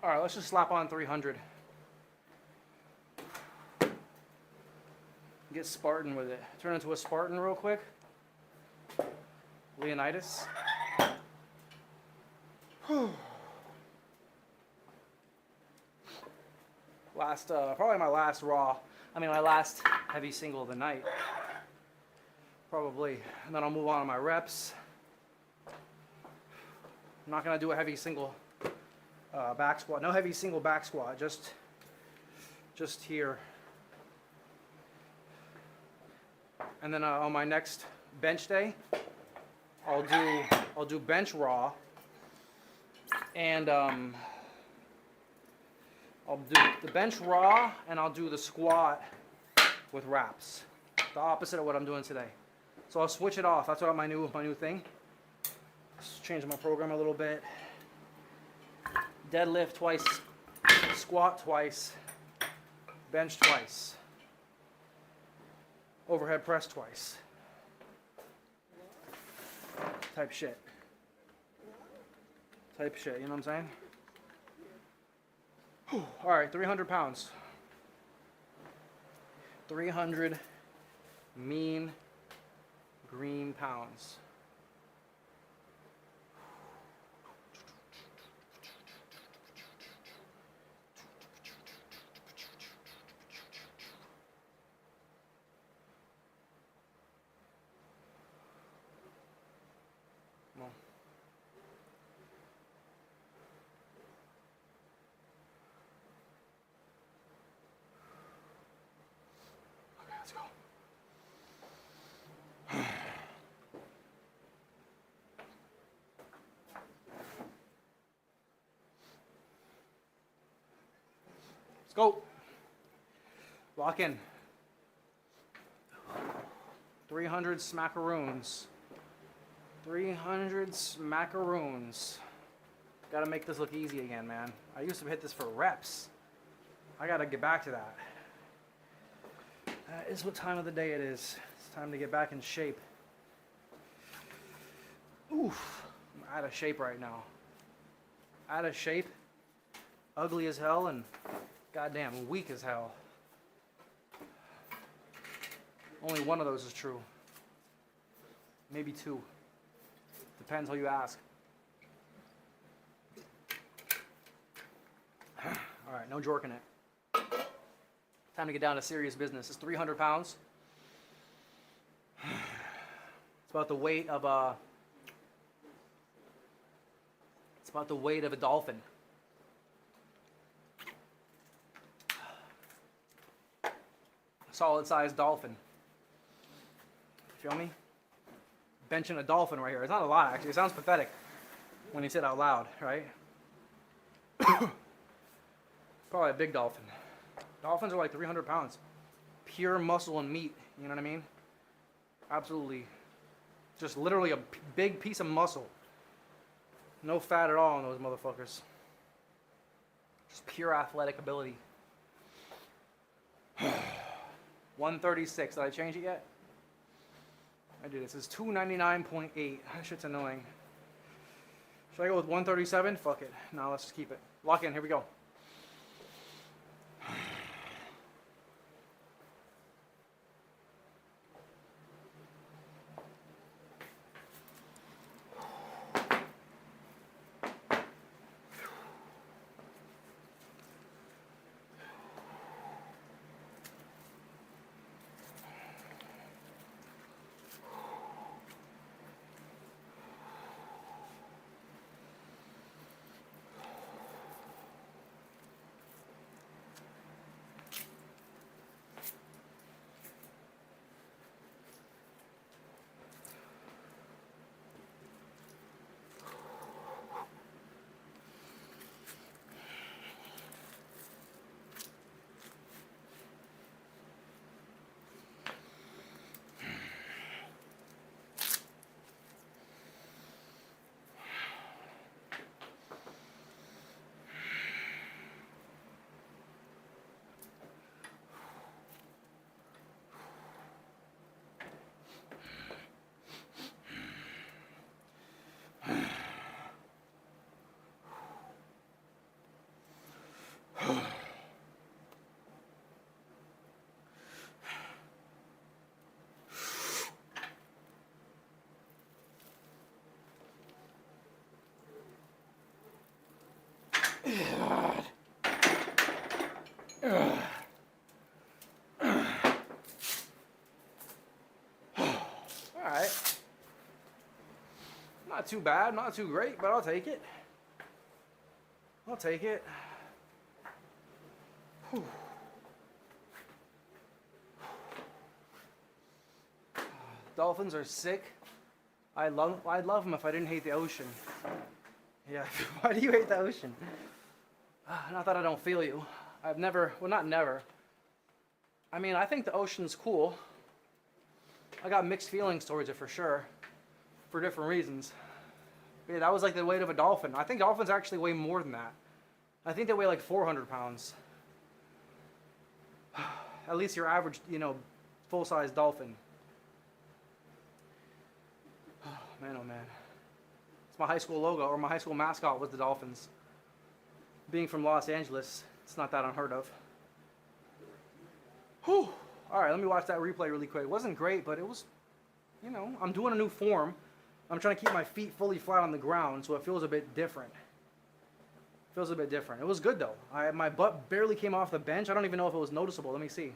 Speaker 1: All right, let's just slap on 300. Get Spartan with it. Turn into a Spartan real quick. Leonidas. Probably my last my last heavy single of the night. Probably. And then I'll move on to my reps. I'm not gonna do a heavy single back squat. No heavy single back squat. Just here. And then on my next bench day, I'll do bench raw, and I'll do the bench raw, and I'll do the squat with wraps. The opposite of what I'm doing today. So I'll switch it off. That's what my new thing. Just change my program a little bit. Deadlift twice, squat twice, bench twice, overhead press twice. Type shit, you know what I'm saying? Whew. All right, 300 pounds. 300 mean green pounds. Let's go. Let's go. Lock in. 300 smackaroons. 300 smackaroons. Gotta make this look easy again, man. I used to hit this for reps. I gotta get back to that. That is what time of the day it is. It's time to get back in shape. Oof. I'm out of shape right now. Out of shape. Ugly as hell and goddamn weak as hell. Only one of those is true. Maybe two. Depends how you ask. All right, no jorking it. Time to get down to serious business. It's 300 pounds. It's about the weight of a. It's about the weight of a dolphin. solid sized dolphin. Feel me? Benching a dolphin right here. It's not a lot actually. It sounds pathetic when you say it out loud, right? Probably a big dolphin. Dolphins are like 300 pounds. Pure muscle and meat, you know what I mean? Absolutely. Just literally a big piece of muscle. No fat at all in those motherfuckers. Just pure athletic ability. 136. Did I change it yet? I did. It says 299.8. That shit's annoying. Should I go with 137? Fuck it. No, let's just keep it. Lock in. Here we go. Alright. Not too bad, not too great, but I'll take it. I'll take it. Whew. Dolphins are sick. I'd love them if I didn't hate the ocean. Yeah, why do you hate the ocean? Not that I don't feel you. I've never, well, not never. I mean, I think the ocean's cool. I got mixed feelings towards it for sure, for different reasons. But yeah, that was like the weight of a dolphin. I think dolphins actually weigh more than that. I think they weigh like 400 pounds. At least your average, full-size dolphin. Oh man, oh man. It's my high school logo, or my high school mascot was the Dolphins. Being from Los Angeles, it's not that unheard of. Whew. All right, let me watch that replay really quick. It wasn't great, but it was, I'm doing a new form. I'm trying to keep my feet fully flat on the ground, so it feels a bit different. It was good, though. My butt barely came off the bench. I don't even know if it was noticeable. Let me see.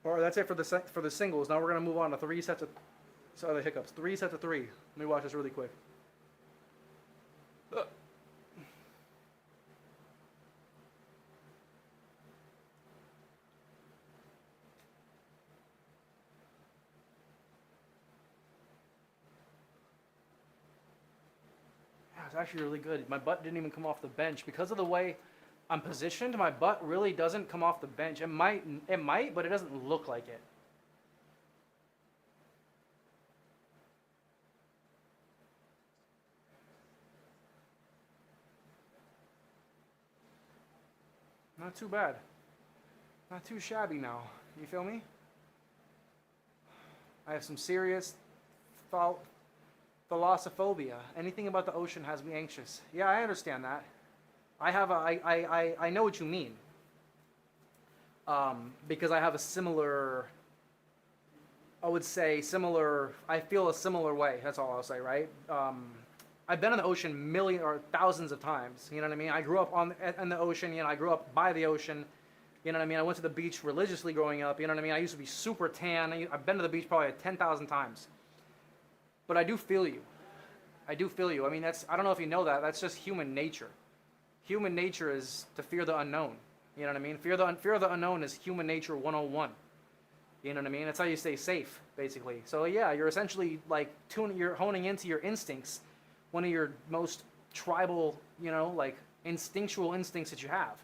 Speaker 1: All right, that's it for the singles. Now we're going to move on to 3 sets of... Sorry, the hiccups. 3 sets of 3. Let me watch this really quick. It's actually really good. My butt didn't even come off the bench. Because of the way I'm positioned, my butt really doesn't come off the bench. It might, but it doesn't look like it. Not too bad. Not too shabby now. You feel me? I have some serious thalassophobia. Anything about the ocean has me anxious. Yeah, I understand that. I know what you mean. Because I have a similar, I feel a similar way. That's all I'll say, right? I've been in the ocean million or thousands of times. You know what I mean? I grew up in the ocean. I grew up by the ocean. You know what I mean? I went to the beach religiously growing up. You know what I mean? I used to be super tan. I've been to the beach probably 10,000 times. But I do feel you. I mean, I don't know if you know that. That's just human nature. Human nature is to fear the unknown. You know what I mean? Fear of the unknown is human nature 101. You know what I mean? That's how you stay safe, basically. So yeah, you're essentially like you're honing into your instincts, one of your most tribal, you know, like instinctual instincts that you have,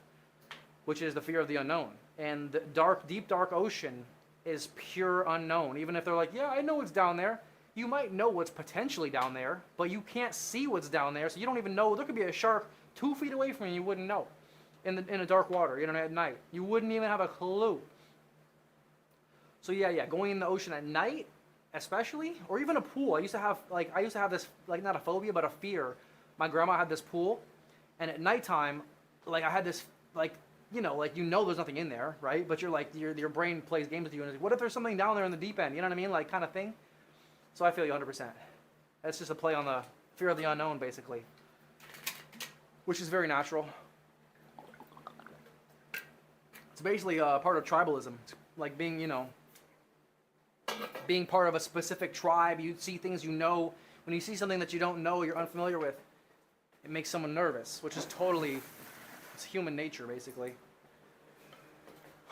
Speaker 1: which is the fear of the unknown. And the deep dark ocean is pure unknown. Even if they're like, yeah, I know what's down there. You might know what's potentially down there, but you can't see what's down there, so you don't even know. There could be a shark 2 feet away from you, you wouldn't know. In the dark water, you know, at night. You wouldn't even have a clue. So yeah, going in the ocean at night, especially, or even a pool. I used to have this, like, not a phobia, but a fear. My grandma had this pool, and at nighttime, like, I had this, like, you know there's nothing in there, right? But you're like, your brain plays games with you, and it's like, what if there's something down there in the deep end? You know what I mean? Like, kind of thing. So I feel you 100%. That's just a play on the fear of the unknown, basically, which is very natural. It's basically part of tribalism. It's like being, being part of a specific tribe. You see things you know. When you see something that you don't know, you're unfamiliar with, it makes someone nervous, which is it's human nature, basically.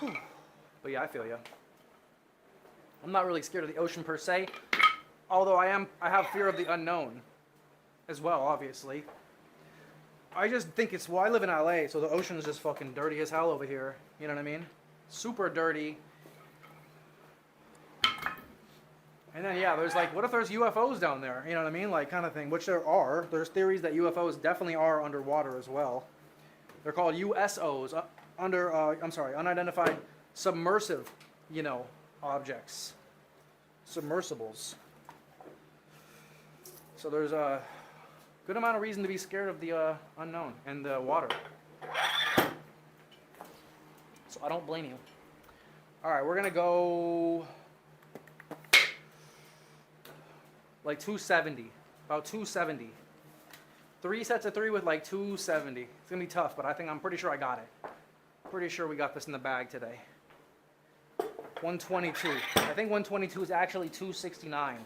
Speaker 1: But yeah, I feel you. I'm not really scared of the ocean per se. Although I have fear of the unknown as well, obviously. I just think I live in LA, so the ocean is just fucking dirty as hell over here. You know what I mean? Super dirty. And then, yeah, there's like, what if there's UFOs down there? You know what I mean? Like, kind of thing, which there are. There's theories that UFOs definitely are underwater as well. They're called USOs, unidentified submersive, objects. Submersibles. So there's a good amount of reason to be scared of the unknown and the water. So I don't blame you. All right, we're going to go like 270, about 270. 3 sets of 3 with like 270. It's going to be tough, but I'm pretty sure I got it. Pretty sure we got this in the bag today. 122. I think 122 is actually 269.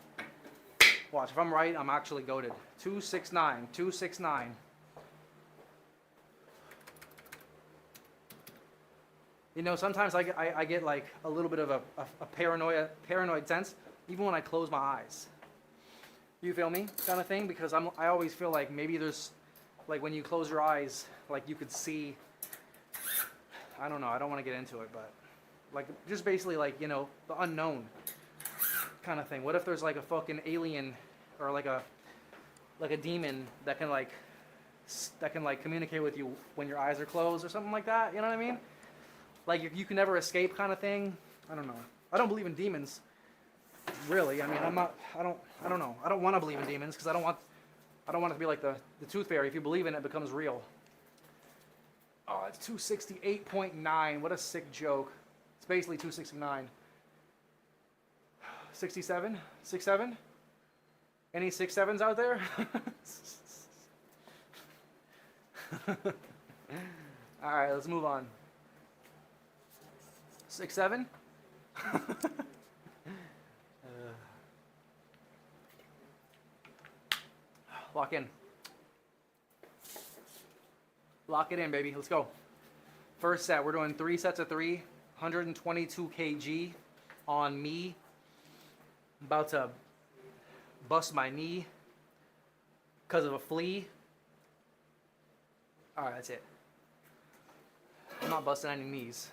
Speaker 1: Watch, if I'm right, I'm actually goated. 269, 269. Sometimes I get like a little bit of a paranoid sense, even when I close my eyes. You feel me? Kind of thing, because I always feel like maybe there's, like, when you close your eyes, like you could see, I don't know, I don't want to get into it, but like, just basically like, the unknown kind of thing. What if there's like a fucking alien or like a demon that can communicate with you when your eyes are closed or something like that? You know what I mean? Like you can never escape kind of thing. I don't know. I don't believe in demons. Really. I mean, I don't know. I don't want to believe in demons because I don't want it to be like the tooth fairy. If you believe in it, it becomes real. Oh, it's 268.9. What a sick joke. It's basically 269. 67? 67? Any 67s out there? All right, let's move on. 67? Lock in. Lock it in, baby. Let's go. First set, we're doing 3 sets of 3, 122 kg on me. I'm about to bust my knee because of a flea. All right, that's it. I'm not busting any knees.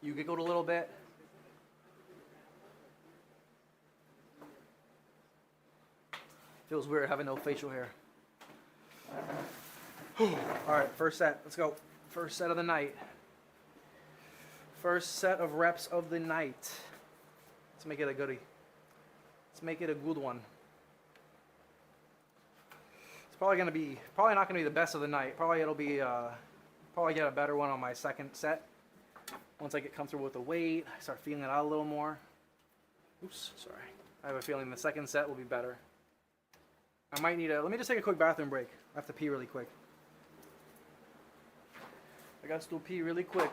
Speaker 1: You giggled a little bit. Feels weird having no facial hair. All right, first set. Let's go. First set of the night. First set of reps of the night. Let's make it a goodie. Let's make it a good one. It's probably not gonna be the best of the night. Probably get a better one on my second set. Once I get comfortable with the weight, I start feeling it out a little more. Oops, sorry. I have a feeling the second set will be better. I might need let me just take a quick bathroom break. I have to pee really quick. I got to pee really quick.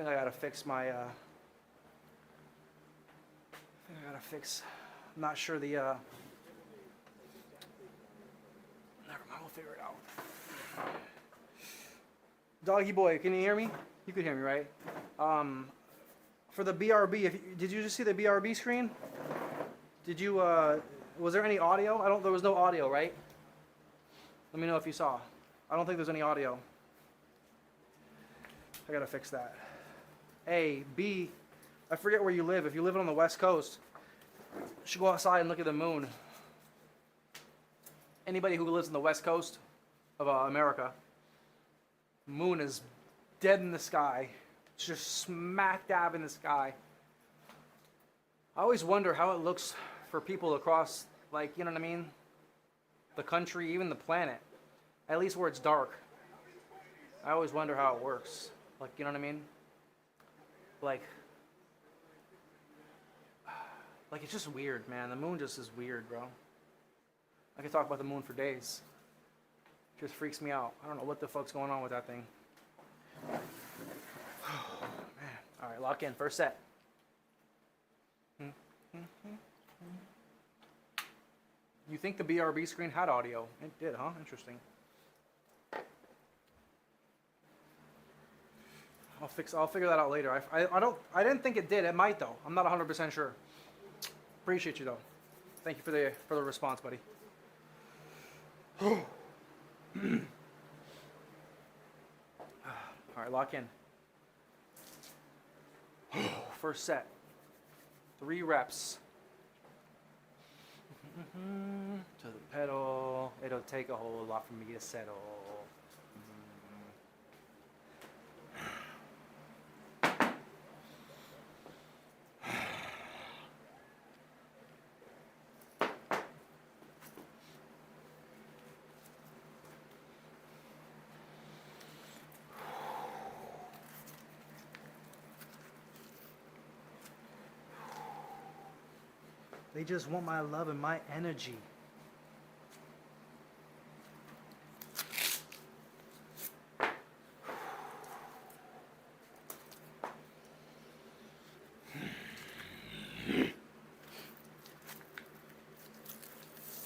Speaker 1: think I gotta fix my, I think I gotta fix, I'm not sure the, never mind, we'll figure it out. Doggy boy, can you hear me? You could hear me, right? For the BRB, did you just see the BRB screen? Did you, was there any audio? There was no audio, right? Let me know if you saw. I don't think there's any audio. I gotta fix that. A, B, I forget where you live. If you live on the West Coast, you should go outside and look at the moon. Anybody who lives on the West Coast of America, moon is dead in the sky. It's just smack dab in the sky. I always wonder how it looks for people across, like, you know what I mean? The country, even the planet. At least where it's dark. I always wonder how it works. Like, you know what I mean? Like it's just weird, man. The moon just is weird, bro. I could talk about the moon for days. It just freaks me out. I don't know what the fuck's going on with that thing. Man. All right, lock in. First set. You think the BRB screen had audio? It did, huh? Interesting. I'll figure that out later. I didn't think it did. It might though. I'm not 100% sure. Appreciate you though. Thank you for the response, buddy. All right, lock in. First set. 3 reps. To the pedal. It'll take a whole lot for me to settle. They just want my love and my energy.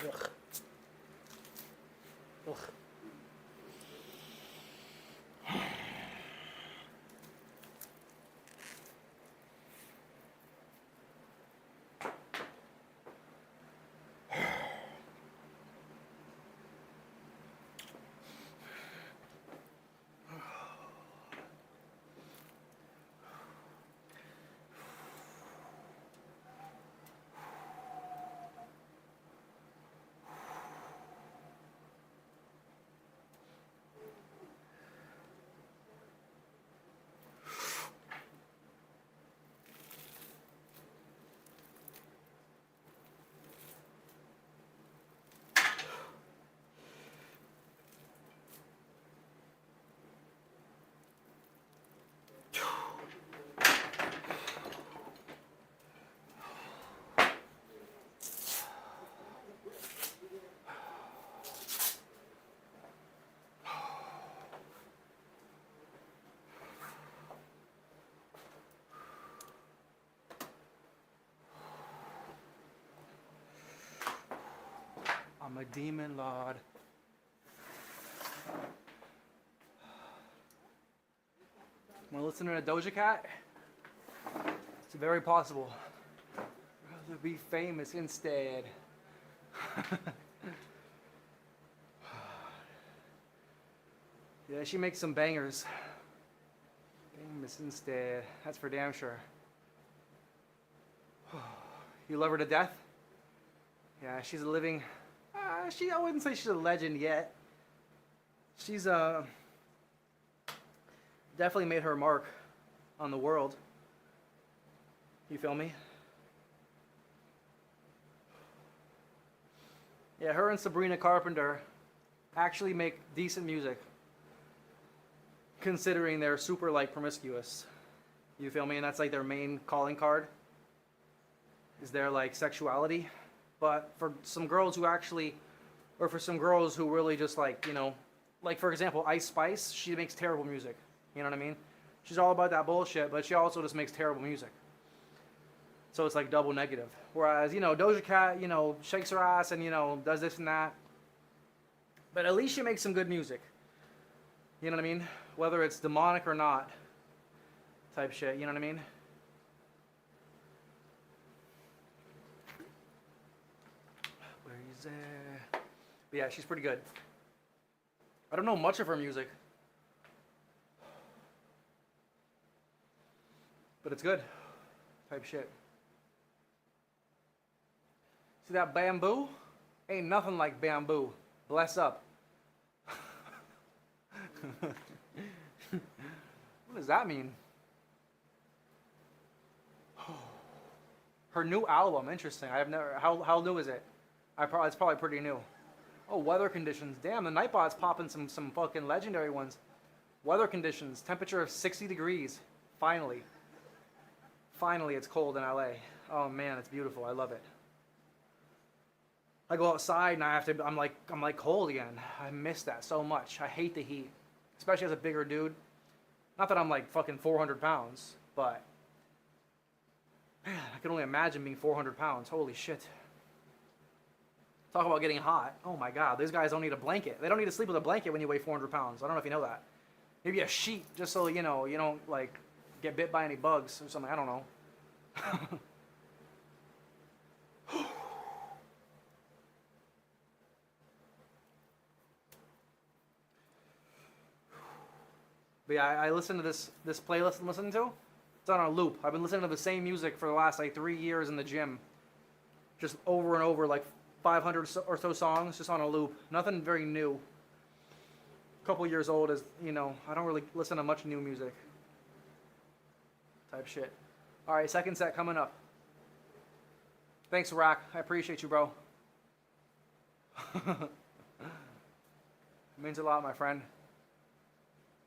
Speaker 1: Ugh. Ugh. I'm a demon lord. Want to listen to a Doja Cat? It's very possible. Rather be famous instead. Yeah, she makes some bangers. Famous instead. That's for damn sure. You love her to death? Yeah, she's a living... I wouldn't say she's a legend yet. She's definitely made her mark on the world. You feel me? Yeah, her and Sabrina Carpenter actually make decent music, considering they're super like promiscuous. You feel me? And that's like their main calling card, is their like sexuality. But for some girls who actually, or for some girls who really just like, you know, like for example, Ice Spice, she makes terrible music. You know what I mean? She's all about that bullshit, but she also just makes terrible music. So it's like double negative. Whereas, you know, Doja Cat, you know, shakes her ass and, you know, does this and that. But at least she makes some good music. You know what I mean? Whether it's demonic or not type shit, you know what I mean? Where is it? But yeah, she's pretty good. I don't know much of her music. But it's good. Type shit. See that bamboo? Ain't nothing like bamboo. Bless up. What does that mean? Her new album, interesting. I have never. How new is it? It's probably pretty new. Oh, weather conditions. Damn, the Nightbot's popping some fucking legendary ones. Weather conditions. Temperature of 60 degrees. Finally. Finally, it's cold in LA. Oh man, it's beautiful. I love it. I go outside and I'm like cold again. I miss that so much. I hate the heat, especially as a bigger dude. Not that I'm like fucking 400 pounds, but man, I can only imagine being 400 pounds. Holy shit. Talk about getting hot. Oh my God, these guys don't need a blanket. They don't need to sleep with a blanket when you weigh 400 pounds. I don't know if you know that. Maybe a sheet, just so you know you don't like get bit by any bugs or something. I don't know. But yeah, I listen to this playlist I'm listening to. It's on a loop. I've been listening to the same music for the last like 3 years in the gym. Just over and over, like 500 or so songs, just on a loop. Nothing very new. A couple years old, as you know. I don't really listen to much new music. Type shit. All right, second set coming up. Thanks, Rack. I appreciate you, bro. It means a lot, my friend.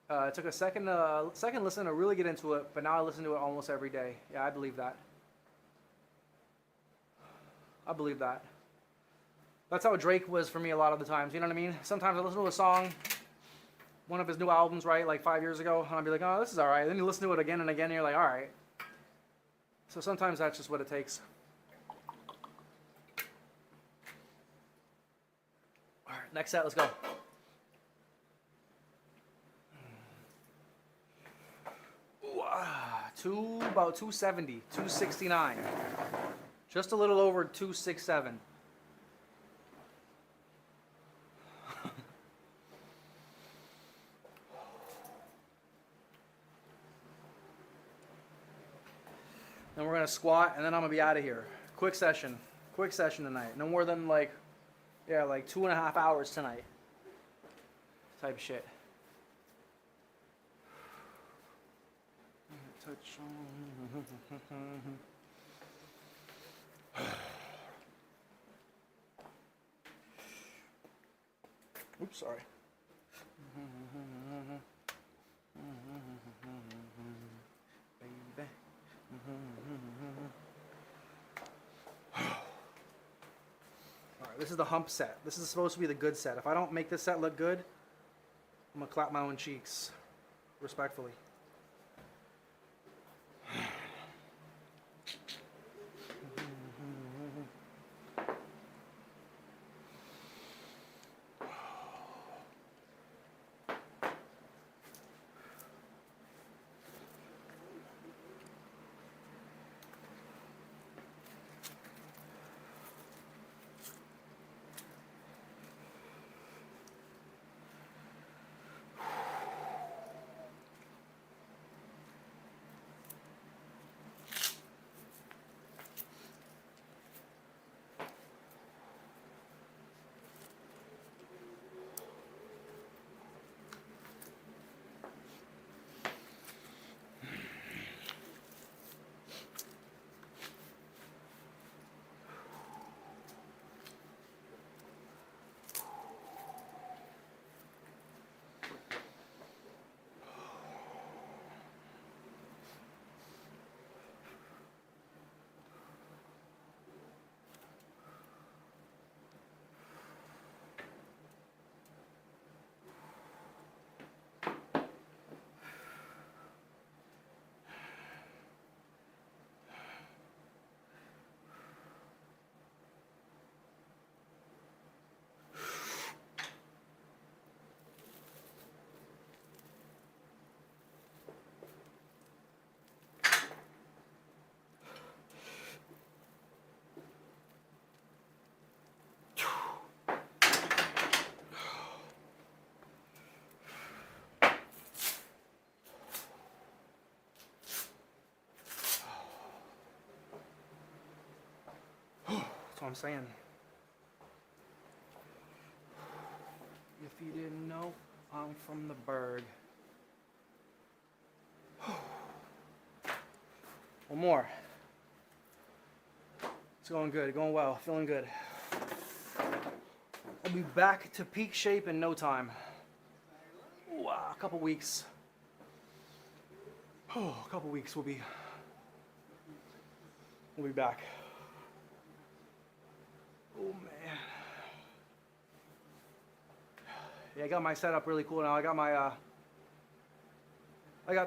Speaker 1: It took a second listen to really get into it, but now I listen to it almost every day. Yeah, I believe that. I believe that. That's how Drake was for me a lot of the times. You know what I mean? Sometimes I listen to a song, one of his new albums, right, like 5 years ago, and I'll be like, oh, this is all right. Then you listen to it again and again, and you're like, all right. So sometimes that's just what it takes. All right, next set, let's go. About 270, 269. Just a little over 267. Then we're gonna squat, and then I'm gonna be out of here. Quick session tonight. No more than like 2.5 hours tonight. Type shit. Touch on. Oops, sorry. Baby. Alright, this is the hump set. This is supposed to be the good set. If I don't make this set look good, I'm gonna clap my own cheeks. Respectfully. what I'm saying. If you didn't know, I'm from the Berg. One more. It's going good, going well, feeling good. I'll be back to peak shape in no time. Wow, a couple weeks. Oh, a couple weeks we'll be back. Oh man. Yeah, I got my setup really cool now. I got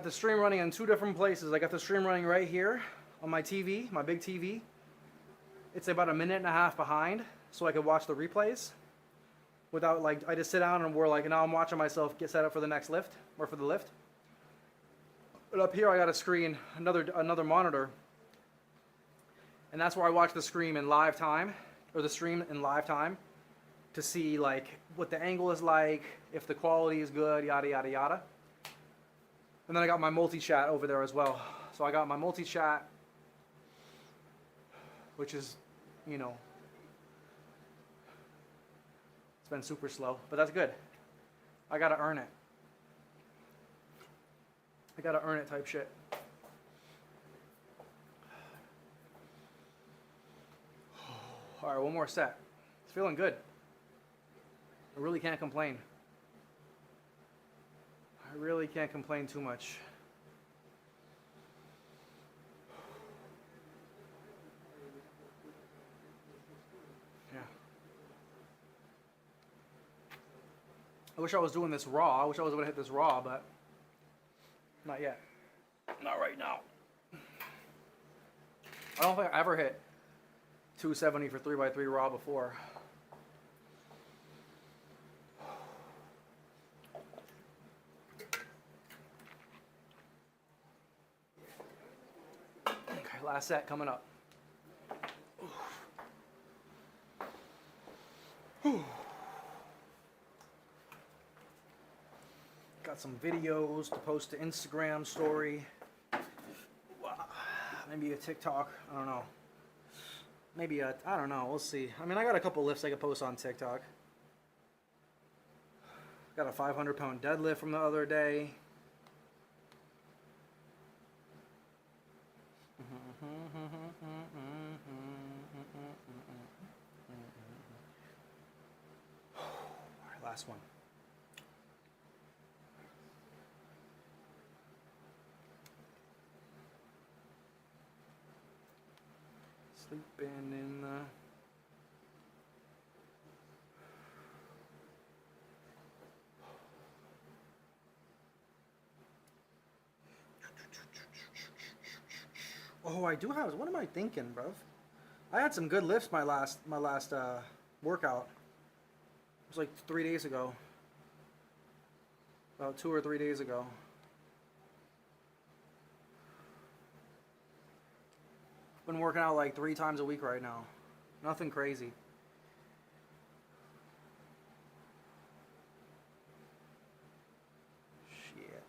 Speaker 1: the stream running in two different places. I got the stream running right here on my TV, my big TV. It's about a minute and a half behind, so I could watch the replays without like, I just sit down and we're like, now I'm watching myself get set up for the next lift or for the lift. But up here I got a screen, another monitor, and that's where I watch the stream in live time, or the stream in live time, to see like what the angle is like, if the quality is good, yada yada yada. And then I got my multi-chat over there as well. So I got my multi-chat, which is, you know, it's been super slow, but that's good. I gotta earn it. I gotta earn it type shit. All right, one more set. It's feeling good. I really can't complain. I really can't complain too much. Yeah. I wish I was doing this raw. I wish I was able to hit this raw, but not yet. Not right now. I don't think I ever hit 270 for 3x3 raw before. Okay, last set coming up. Got some videos to post to Instagram story. Maybe a TikTok. I don't know. Maybe I don't know. We'll see. I mean, I got a couple lifts I could post on TikTok. Got a 500-pound deadlift from the other day. All right, last one. Sleeping in the... Oh, I do have... What am I thinking, bruv? I had some good lifts my last workout. It was like 3 days ago. About 2 or 3 days ago. Been working out like 3 times a week right now. Nothing crazy. Shit.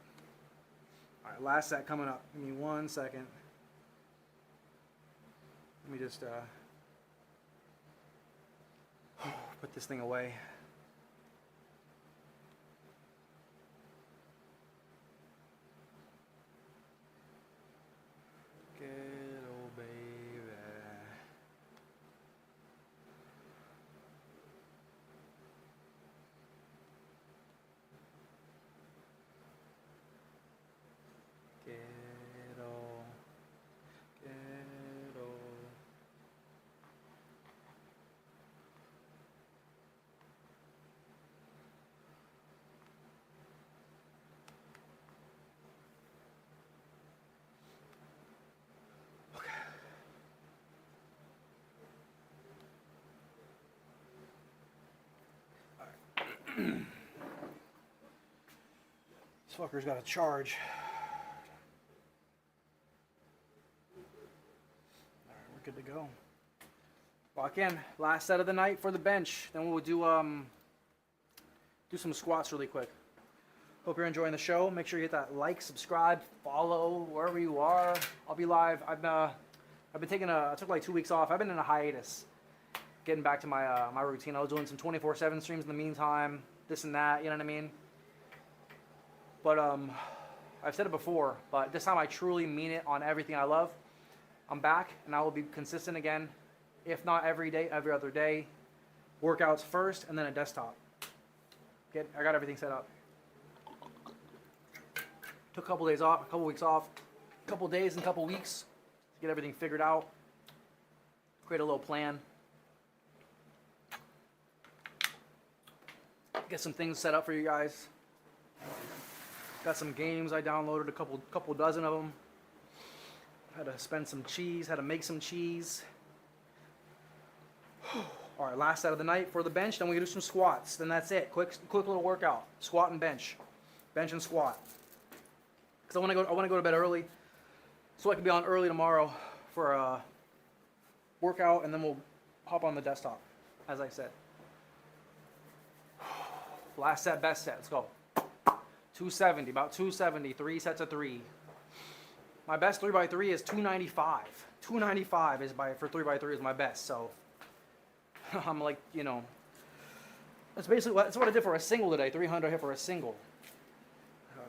Speaker 1: Alright, last set coming up. Give me 1 second. Let me just put this thing away. Good old baby. This fucker's got a charge. Alright, we're good to go. Walk in. Last set of the night for the bench. Then we'll do some squats really quick. Hope you're enjoying the show. Make sure you hit that like, subscribe, follow wherever you are. I'll be live. I took like 2 weeks off. I've been in a hiatus. getting back to my my routine. I was doing some 24/7 streams in the meantime, this and that, you know what I mean? But I've said it before, but this time I truly mean it on everything I love. I'm back, and I will be consistent again, if not every day, every other day. Workouts first, and then a desktop. I got everything set up. Took a couple days off, a couple weeks off, a couple days and a couple weeks to get everything figured out. Create a little plan. Get some things set up for you guys. Got some games I downloaded, a couple dozen of them. Had to spend some cheese, had to make some cheese. All right, last set of the night for the bench, then we do some squats. Then that's it. Quick little workout. Squat and bench. Bench and squat. Because I want to go to bed early, so I can be on early tomorrow for a workout, and then we'll hop on the desktop, as I said. Last set, best set. Let's go. 270, about 270, 3 sets of 3. My best 3x3 is 295. 295 is for 3x3 is my best, so I'm like, you know, that's basically what I did for a single today. 300 hit for a single.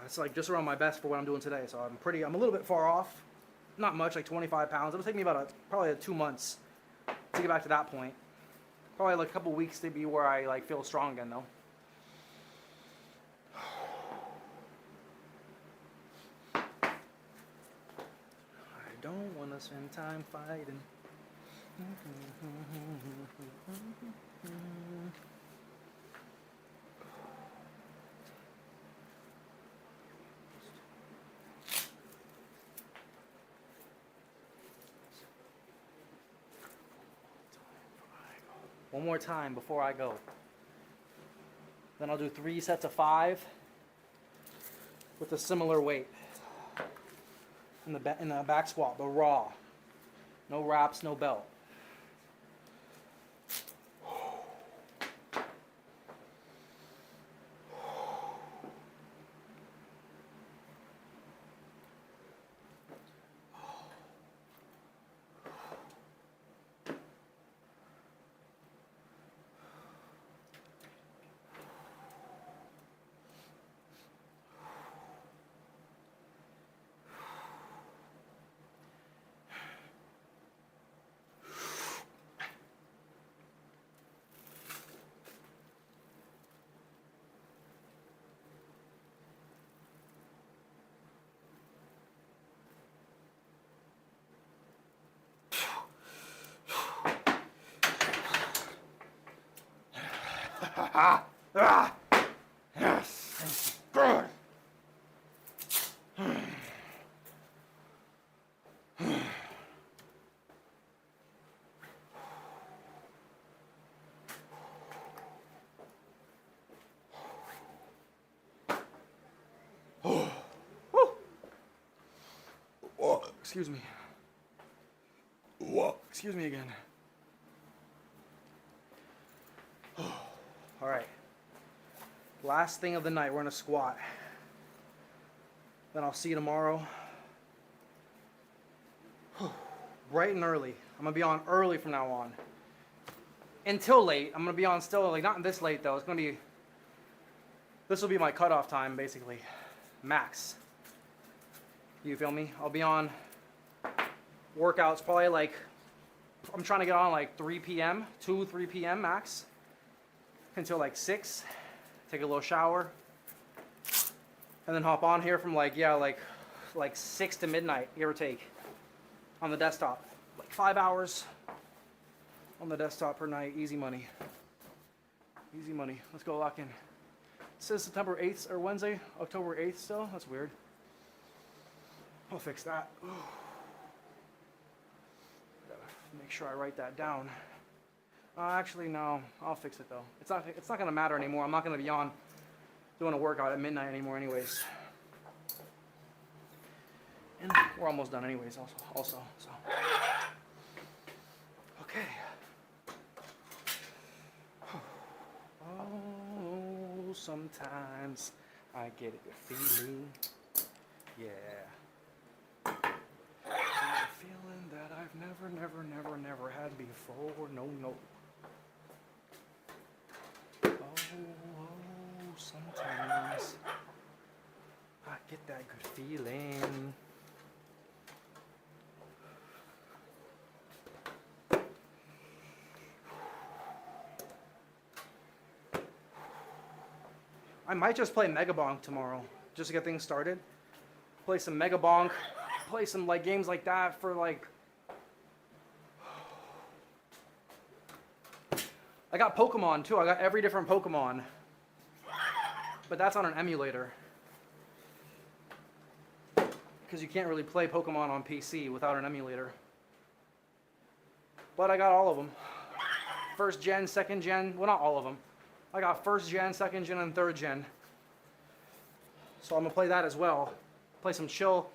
Speaker 1: It's like just around my best for what I'm doing today, so I'm a little bit far off. Not much, like 25 pounds. It'll take me about probably 2 months to get back to that point. Probably like a couple weeks to be where I like feel strong again, though. I don't want to spend time fighting. One more time before I go. Then I'll do 3 sets of 5 with a similar weight in the back squat, but raw. No wraps, no belt. Yes. Good. Excuse me. Excuse me again. All right. Last thing of the night, we're gonna squat. Then I'll see you tomorrow. Bright and early. I'm gonna be on early from now on. Until late. I'm gonna be on still, like not this late though. This will be my cutoff time basically. Max. You feel me? I'll be on workouts probably like, I'm trying to get on like 3 p.m., 3 p.m. max. Until like 6, take a little shower, and then hop on here from like 6 to midnight, give or take, on the desktop. Like 5 hours on the desktop per night, easy money. Easy money. Let's go lock in. It says September 8th or Wednesday, October 8th still. That's weird. I'll fix that. Gotta make sure I write that down. Actually, no. I'll fix it though. It's not gonna matter anymore. I'm not gonna be on doing a workout at midnight anymore, anyways. And we're almost done, anyways. Also, so okay. Oh, sometimes I get a feeling, yeah. A feeling that I've never had before. No. I might just play Mega Bonk tomorrow, just to get things started. Play some Mega Bonk, play some like games like that for like. I got Pokemon too. I got every different Pokemon, but that's on an emulator because you can't really play Pokemon on PC without an emulator. But I got all of them. First gen, second gen, well not all of them. I got first gen, second gen, and third gen. So I'm gonna play that as well. Play some chill,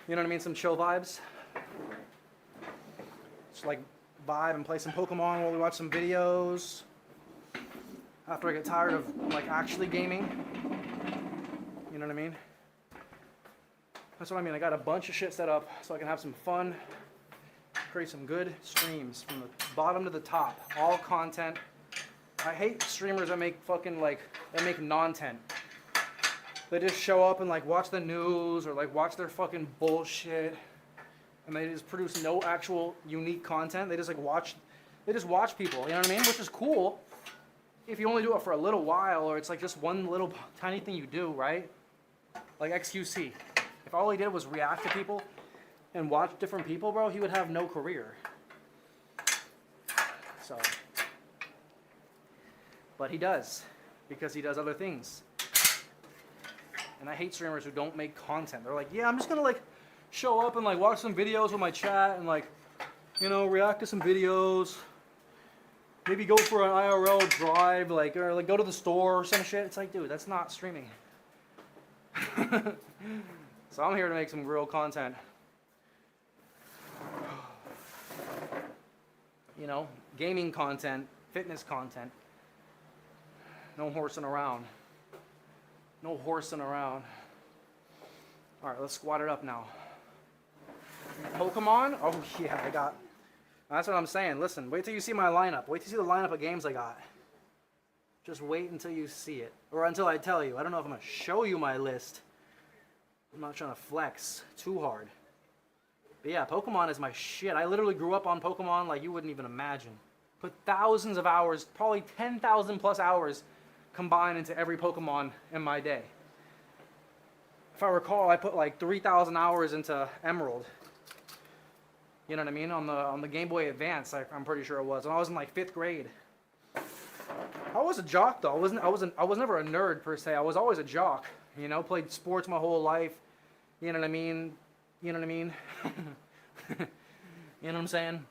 Speaker 1: you know what I mean? Some chill vibes. Just like vibe and play some Pokemon while we watch some videos. After I get tired of like actually gaming. You know what I mean? That's what I mean. I got a bunch of shit set up so I can have some fun. Create some good streams from the bottom to the top. All content. I hate streamers that make fucking like, that make non-tent. They just show up and like watch the news or like watch their fucking bullshit. And they just produce no actual unique content. They just like watch people, you know what I mean? Which is cool if you only do it for a little while or it's like just one little tiny thing you do, right? Like XQC. If all he did was react to people and watch different people, bro, he would have no career. So, but he does, because he does other things. And I hate streamers who don't make content. They're like, yeah, I'm just gonna like show up and like watch some videos with my chat and like, you know, react to some videos. Maybe go for an IRL drive, like, or like go to the store or some shit. It's like, dude, that's not streaming. So I'm here to make some real content. You know, gaming content, fitness content. No horsing around. No horsing around. All right, let's squat it up now. Pokemon? Oh yeah, I got. That's what I'm saying. Listen, wait till you see my lineup. Wait till you see the lineup of games I got. Just wait until you see it. Or until I tell you. I don't know if I'm going to show you my list. I'm not trying to flex too hard. But yeah, Pokemon is my shit. I literally grew up on Pokemon like you wouldn't even imagine. Put thousands of hours, probably 10,000 plus hours combined into every Pokemon in my day. If I recall, I put like 3,000 hours into Emerald. You know what I mean? On the Game Boy Advance, I'm pretty sure it was. And I was in like 5th grade. I was a jock though. I was never a nerd per se. I was always a jock. You know, played sports my whole life. You know what I mean? You know what I mean? You know what I'm saying?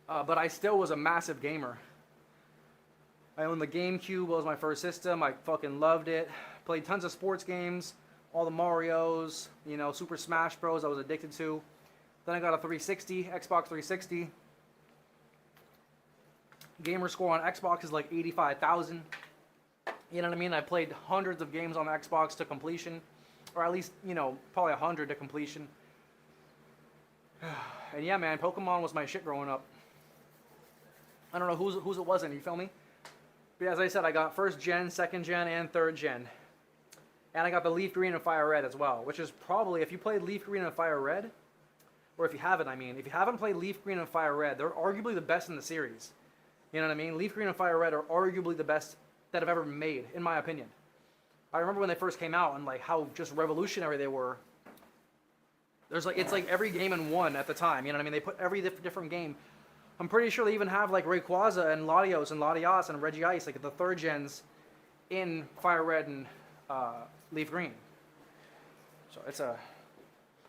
Speaker 1: But I still was a massive gamer. I owned the GameCube, was my first system. I fucking loved it. Played tons of sports games, all the Marios, you know, Super Smash Bros. I was addicted to. Then I got a 360, Xbox 360. Gamer score on Xbox is like 85,000. You know what I mean? I played hundreds of games on the Xbox to completion. Or at least, you know, probably 100 to completion. And yeah, man, Pokemon was my shit growing up. I don't know whose it wasn't, you feel me? But as I said, I got first gen, second gen, and third gen. And I got the Leaf Green and Fire Red as well, which is probably, if you played Leaf Green and Fire Red, or if you haven't, I mean, if you haven't played Leaf Green and Fire Red, they're arguably the best in the series. You know what I mean? Leaf Green and Fire Red are arguably the best that have ever been made, in my opinion. I remember when they first came out and like how just revolutionary they were. There's like, it's like every game in one at the time, you know what I mean? They put every different game. I'm pretty sure they even have like Rayquaza and Latios and Latias and Regice, like the third gens in Fire Red and Leaf Green. So it's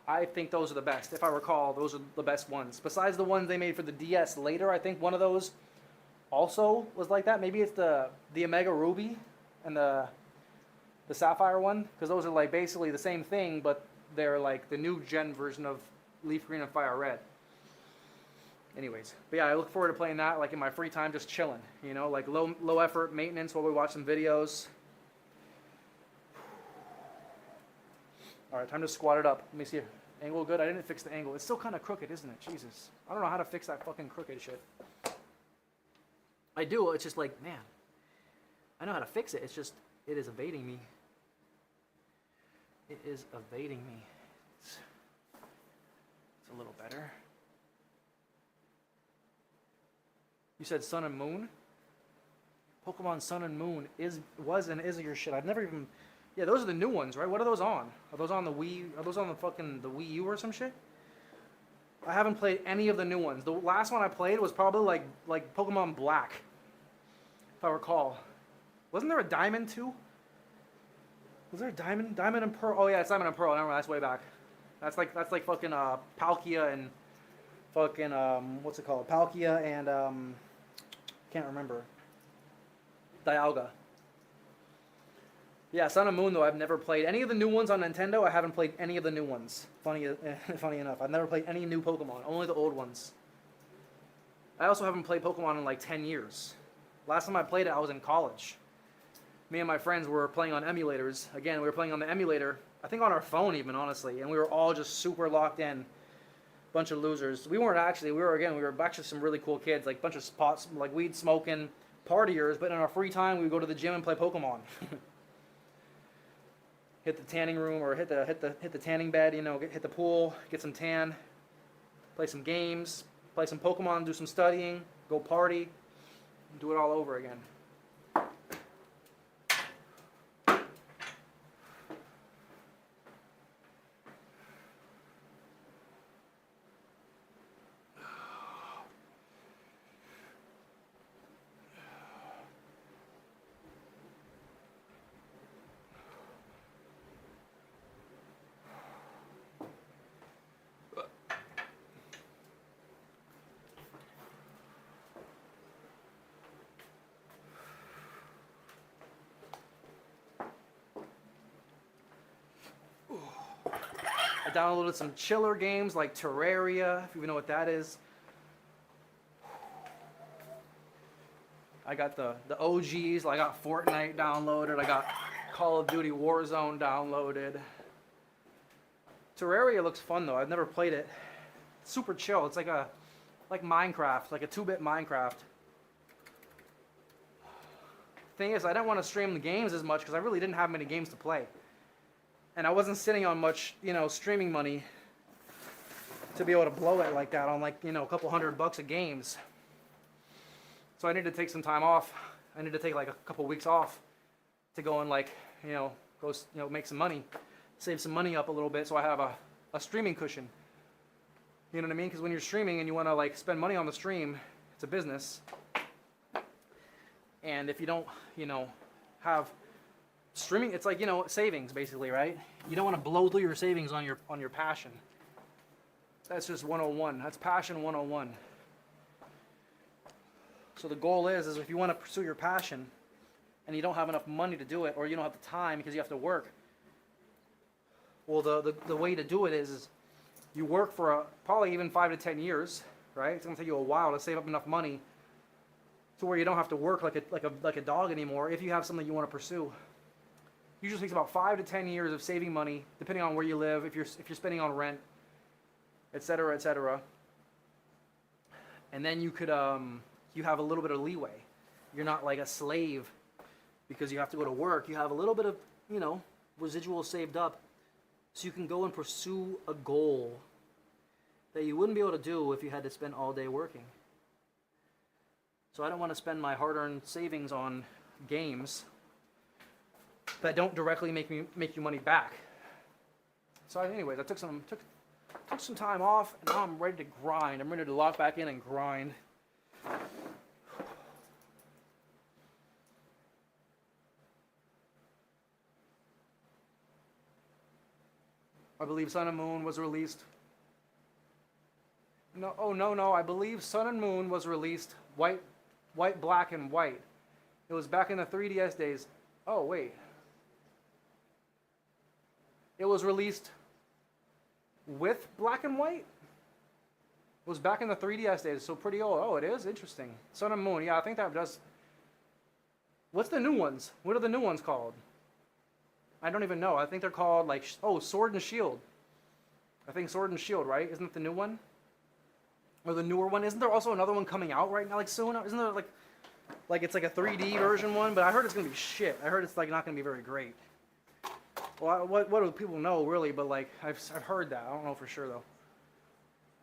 Speaker 1: I think those are the best. If I recall, those are the best ones. Besides the ones they made for the DS later, I think one of those also was like that. Maybe it's the Omega Ruby and the Sapphire one, because those are like basically the same thing, but they're like the new gen version of Leaf Green and Fire Red. Anyways, but yeah, I look forward to playing that like in my free time, just chilling, you know, like low effort maintenance while we watch some videos. All right, time to squat it up. Let me see. Angle good? I didn't fix the angle. It's still kind of crooked, isn't it? Jesus. I don't know how to fix that fucking crooked shit. I do. It's just like, man, I know how to fix it. It's just, it is evading me. It is evading me. It's a little better. You said sun and moon? Pokemon Sun and Moon was and is your shit. I've never even. Yeah, those are the new ones, right? What are those on? Are those on the Wii? Are those on the fucking the Wii U or some shit? I haven't played any of the new ones. The last one I played was probably like Pokemon Black, if I recall. Wasn't there a Diamond too? Was there a Diamond? Diamond and Pearl? Oh yeah, it's Diamond and Pearl. I remember, that's way back. That's like fucking Palkia and fucking what's it called? Palkia and can't remember. Dialga. Yeah, Sun and Moon though, I've never played any of the new ones on Nintendo. I haven't played any of the new ones. Funny enough, I've never played any new Pokemon. Only the old ones. I also haven't played Pokemon in like 10 years. Last time I played it, I was in college. Me and my friends were playing on emulators. Again, we were playing on the emulator. I think on our phone even, honestly. And we were all just super locked in. Bunch of losers. We were actually some really cool kids. Like bunch of spots, like weed smoking partiers. But in our free time, we would go to the gym and play Pokemon. Hit the tanning room or hit the tanning bed, you know, hit the pool, get some tan, play some games, play some Pokemon, do some studying, go party, do it all over again. I downloaded some chiller games like Terraria, if you even know what that is. I got the OGs, I got Fortnite downloaded, I got Call of Duty Warzone downloaded. Terraria looks fun though, I've never played it. It's super chill, it's like Minecraft, like a 2-bit Minecraft. Thing is, I didn't want to stream the games as much because I really didn't have many games to play. And I wasn't sitting on much, you know, streaming money to be able to blow it like that on like, you know, a couple $100 of games. So I needed to take some time off. I needed to take like a couple weeks off to go and like, make some money, save some money up a little bit so I have a streaming cushion. You know what I mean? Because when you're streaming and you want to like spend money on the stream, it's a business. And if you don't, have streaming, it's like, savings basically, right? You don't want to blow through your savings on your passion. That's just 101. That's passion 101. So the goal is if you want to pursue your passion and you don't have enough money to do it, or you don't have the time because you have to work, well, the way to do it is you work for probably even 5 to 10 years, right? It's going to take you a while to save up enough money to where you don't have to work like a dog anymore if you have something you want to pursue. Usually takes about 5 to 10 years of saving money, depending on where you live, if you're spending on rent, etc., etc. And then you could you have a little bit of leeway. You're not like a slave because you have to go to work. You have a little bit of residual saved up, so you can go and pursue a goal that you wouldn't be able to do if you had to spend all day working. So I don't want to spend my hard-earned savings on games that don't directly make you money back. So anyways, I took some time off, and now I'm ready to grind. I'm ready to lock back in and grind. I believe Sun and Moon was released. No. I believe Sun and Moon was released white, black, and white. It was back in the 3DS days. Oh, wait. It was released with black and white? It was back in the 3DS days, so pretty old. Oh, it is? Interesting. Sun and Moon. Yeah, I think that does. What's the new ones? What are the new ones called? I don't even know. I think they're called like, Sword and Shield. I think Sword and Shield, right? Isn't it the new one? Or the newer one? Isn't there also another one coming out right now, like soon? Isn't there like it's like a 3D version one? But I heard it's gonna be shit. I heard it's like not gonna be very great. Well, what do people know really? But like I've heard that. I don't know for sure though.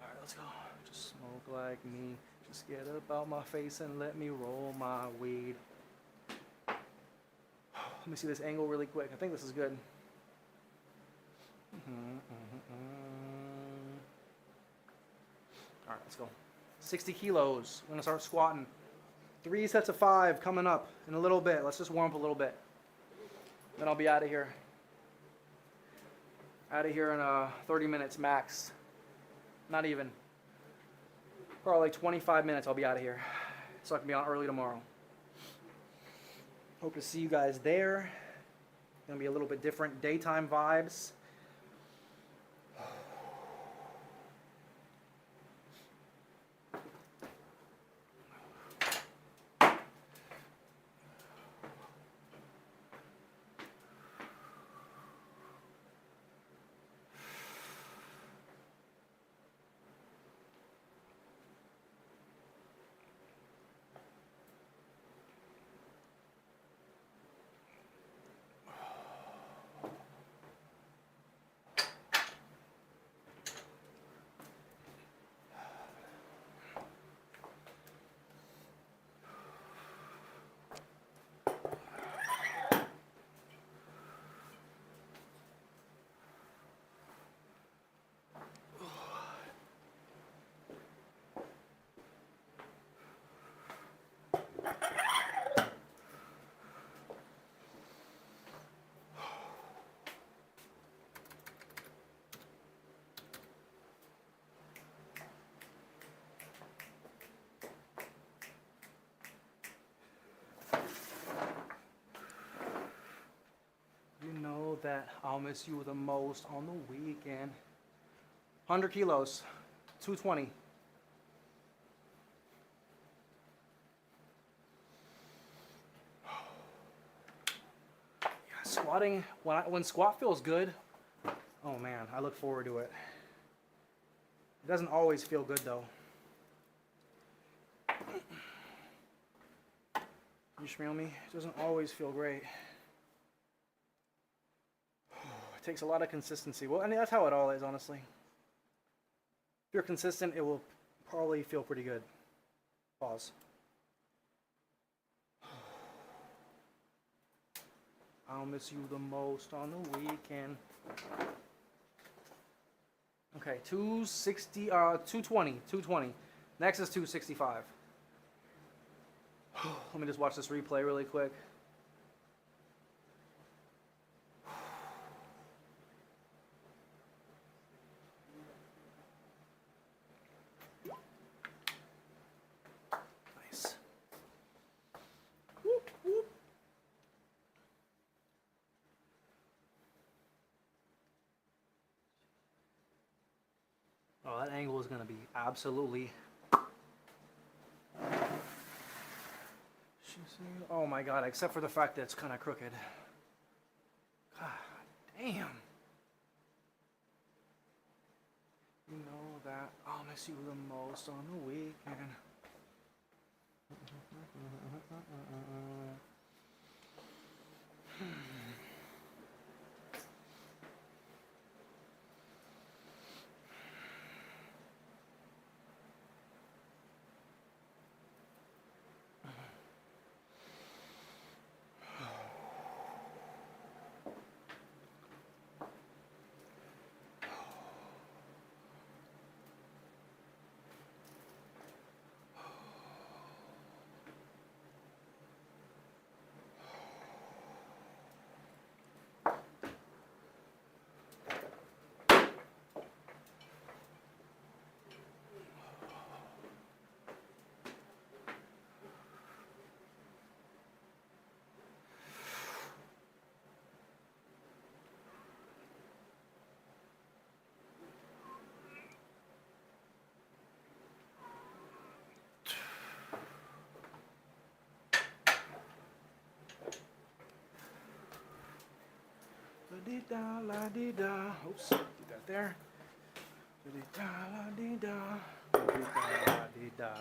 Speaker 1: All right, let's go. Just smoke like me. Just get up out my face and let me roll my weed. Let me see this angle really quick. I think this is good. All right, let's go. 60 kilos. I'm gonna start squatting. 3 sets of 5 coming up in a little bit. Let's just warm up a little bit. Then I'll be out of here. Out of here in 30 minutes max. Not even. Probably like 25 minutes I'll be out of here. So I can be on early tomorrow. Hope to see you guys there. Gonna be a little bit different daytime vibes. You know that I'll miss you the most on the weekend. 100 kilos, 220. Yeah, squatting, when squat feels good, oh man, I look forward to it. It doesn't always feel good though. You smell me? It doesn't always feel great. It takes a lot of consistency. Well, I mean, that's how it all is, honestly. If you're consistent, it will probably feel pretty good. Pause. I'll miss you the most on the weekend. Okay, 220. Next is 265. Let me just watch this replay really quick. Nice. Whoop, whoop. Oh, that angle is going to be absolutely... Oh my god, except for the fact that it's kind of crooked. God damn. You know that I'll miss you the most on the weekend. La-dee-da, la-dee-da. Oops, do that there. La-dee-da, la-dee-da. La-dee-da, la-dee-da.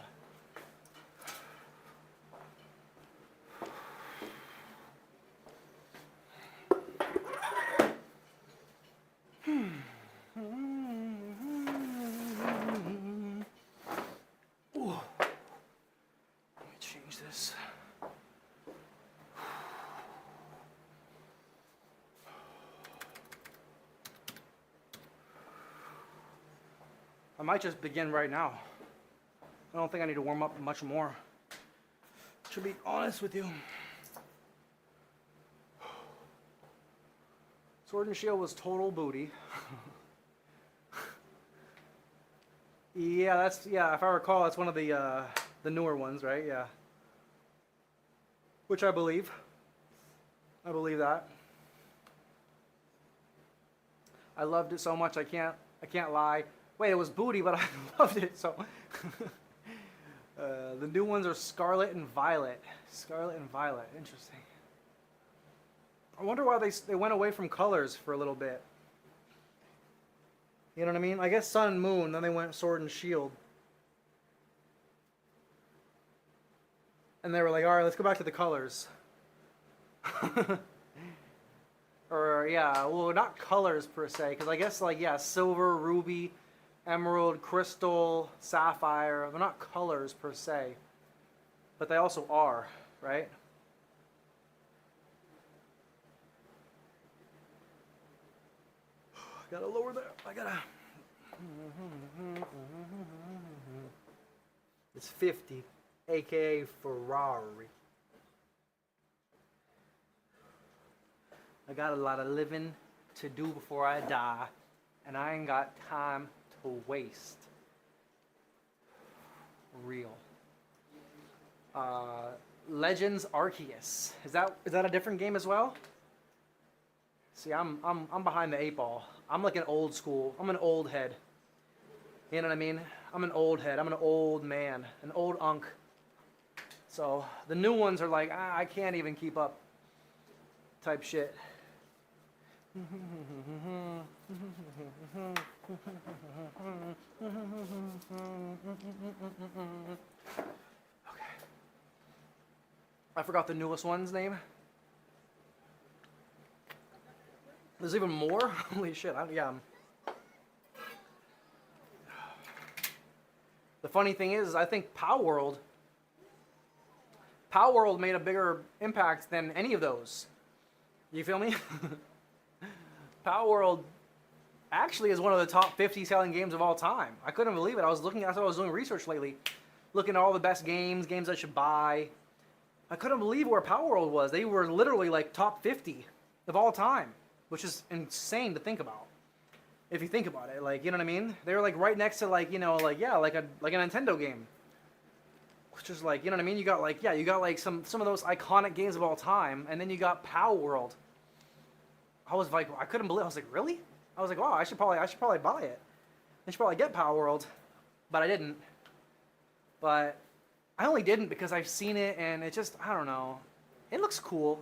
Speaker 1: Ooh. Let me change this. I might just begin right now. I don't think I need to warm up much more. To be honest with you. Sword and Shield was total booty. Yeah, if I recall, that's one of the newer ones, right? Yeah. Which I believe. I believe that. I loved it so much I can't lie. Wait, it was booty, but I loved it so. The new ones are Scarlet and Violet. Scarlet and Violet. Interesting. I wonder why they went away from colors for a little bit. You know what I mean? I guess Sun and Moon, then they went Sword and Shield. And they were like, alright, let's go back to the colors. Or, yeah, well, not colors per se, because I guess, like, yeah, silver, ruby, emerald, crystal, sapphire, they're not colors per se. But they also are, right? I gotta lower that. I gotta. It's 50, aka Ferrari. I got a lot of living to do before I die, and I ain't got time to waste. Real. Legends Arceus. Is that a different game as well? See, I'm behind the 8 ball. I'm like an old school. I'm an old head. You know what I mean? I'm an old head. I'm an old man, an old unk. So the new ones are like, I can't even keep up. Type shit. Okay. I forgot the newest one's name. There's even more? Holy shit, yeah. The funny thing is, I think Power World made a bigger impact than any of those. You feel me? Power World actually is one of the top 50 selling games of all time. I couldn't believe it. I was doing research lately, looking at all the best games I should buy. I couldn't believe where Power World was. They were literally like top 50 of all time, which is insane to think about. If you think about it, like, you know what I mean? They were like right next to, like, you know, like, yeah, like a Nintendo game. Which is like, you know what I mean? You got like some of those iconic games of all time, and then you got Power World. I was like, I couldn't believe. I was like, really? I was like, wow, I should probably buy it. I should probably get Power World, but I didn't. But I only didn't because I've seen it, and it just, I don't know. It looks cool.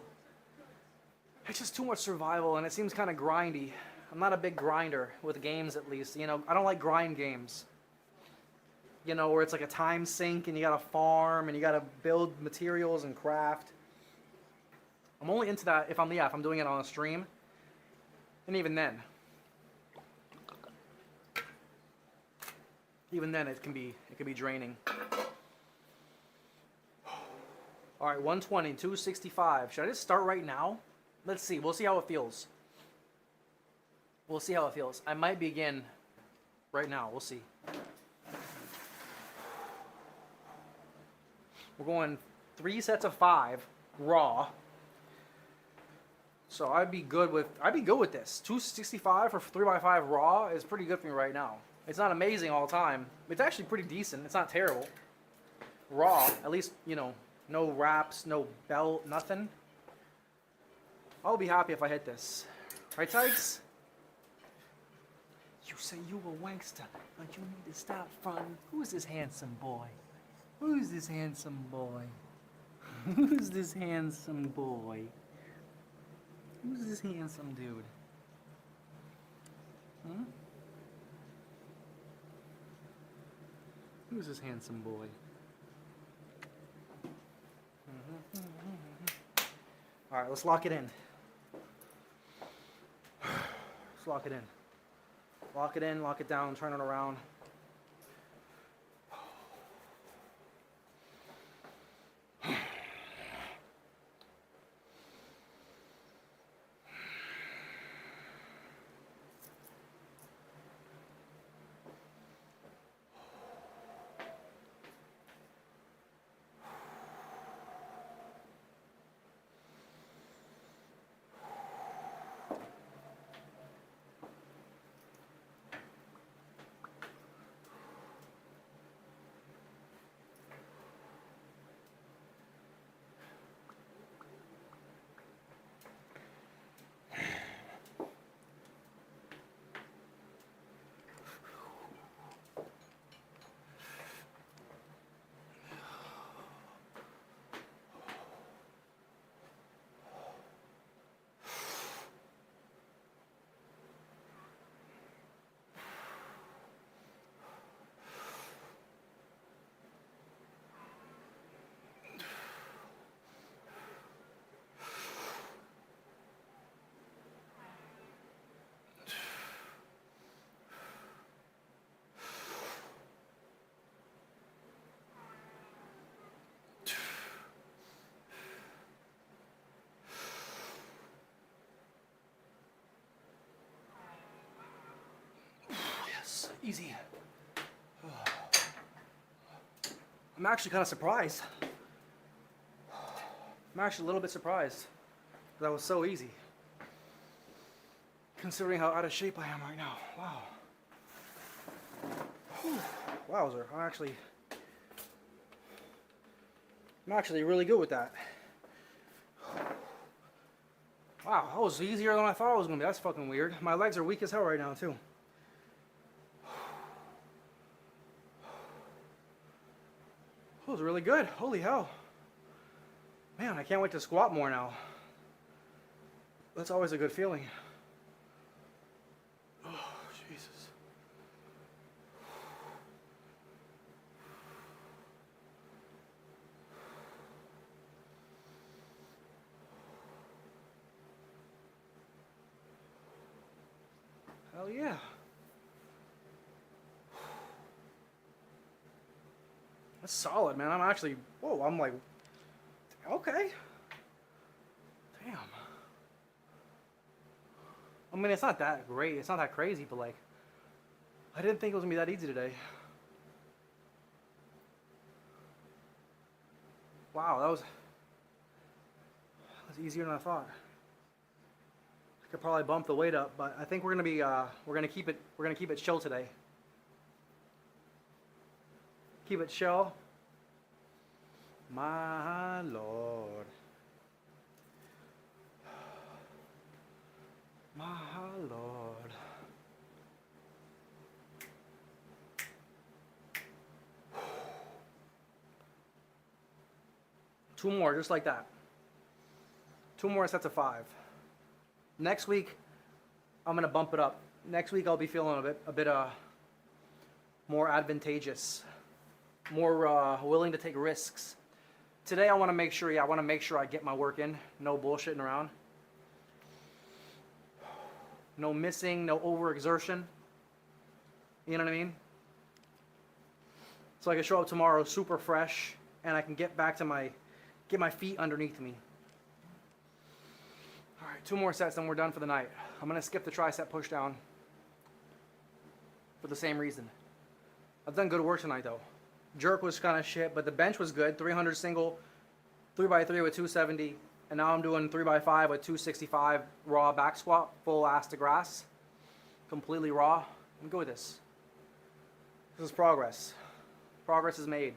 Speaker 1: It's just too much survival, and it seems kind of grindy. I'm not a big grinder with games, at least. You know, I don't like grind games. You know, where it's like a time sink, and you gotta farm, and you gotta build materials and craft. I'm only into that if I'm doing it on a stream. And even then, it can be draining. All right, 120, 265. Should I just start right now? Let's see. We'll see how it feels. I might begin right now. We'll see. We're going 3 sets of 5 raw. So I'd be good with this. 265 for 3x5 raw is pretty good for me right now. It's not amazing all the time. It's actually pretty decent. It's not terrible. Raw, at least, you know, no wraps, no belt, nothing. I'll be happy if I hit this. Right, Tykes? You say you a wankster, but you need to stop fronting. Who's this handsome boy? Who's this handsome boy? Who's this handsome boy? Who's this handsome dude? Hmm? Who's this handsome boy? All right, let's lock it in. Let's lock it in. Lock it in, lock it down, turn it around. Easy. I'm actually kind of surprised. I'm actually a little bit surprised. That was so easy. Considering how out of shape I am right now. Wow. Whew. Wowzer. I'm actually really good with that. Wow, that was easier than I thought it was going to be. That's fucking weird. My legs are weak as hell right now, too. That was really good. Holy hell. Man, I can't wait to squat more now. That's always a good feeling. Oh, Jesus. Hell yeah. That's solid, man. I'm actually, whoa, I'm like, okay. Damn. I mean, it's not that great. It's not that crazy, but like, I didn't think it was gonna be that easy today. Wow, that was easier than I thought. I could probably bump the weight up, but I think we're gonna keep it chill today. Keep it chill. My Lord. My Lord. Two more, just like that. Two more sets of 5. Next week, I'm gonna bump it up. Next week, I'll be feeling a bit more advantageous, more willing to take risks. Today, I want to make sure I get my work in. No bullshitting around. No missing, no overexertion. You know what I mean? So I can show up tomorrow super fresh, and I can get back to get my feet underneath me. All right, 2 more sets, then we're done for the night. I'm gonna skip the tricep push down for the same reason. I've done good work tonight though. Jerk was kind of shit, but the bench was good. 300 single, 3x3 with 270. And now I'm doing 3x5 with 265 raw back squat, full ass to grass, completely raw. I'm good with this. This is progress. Progress is made.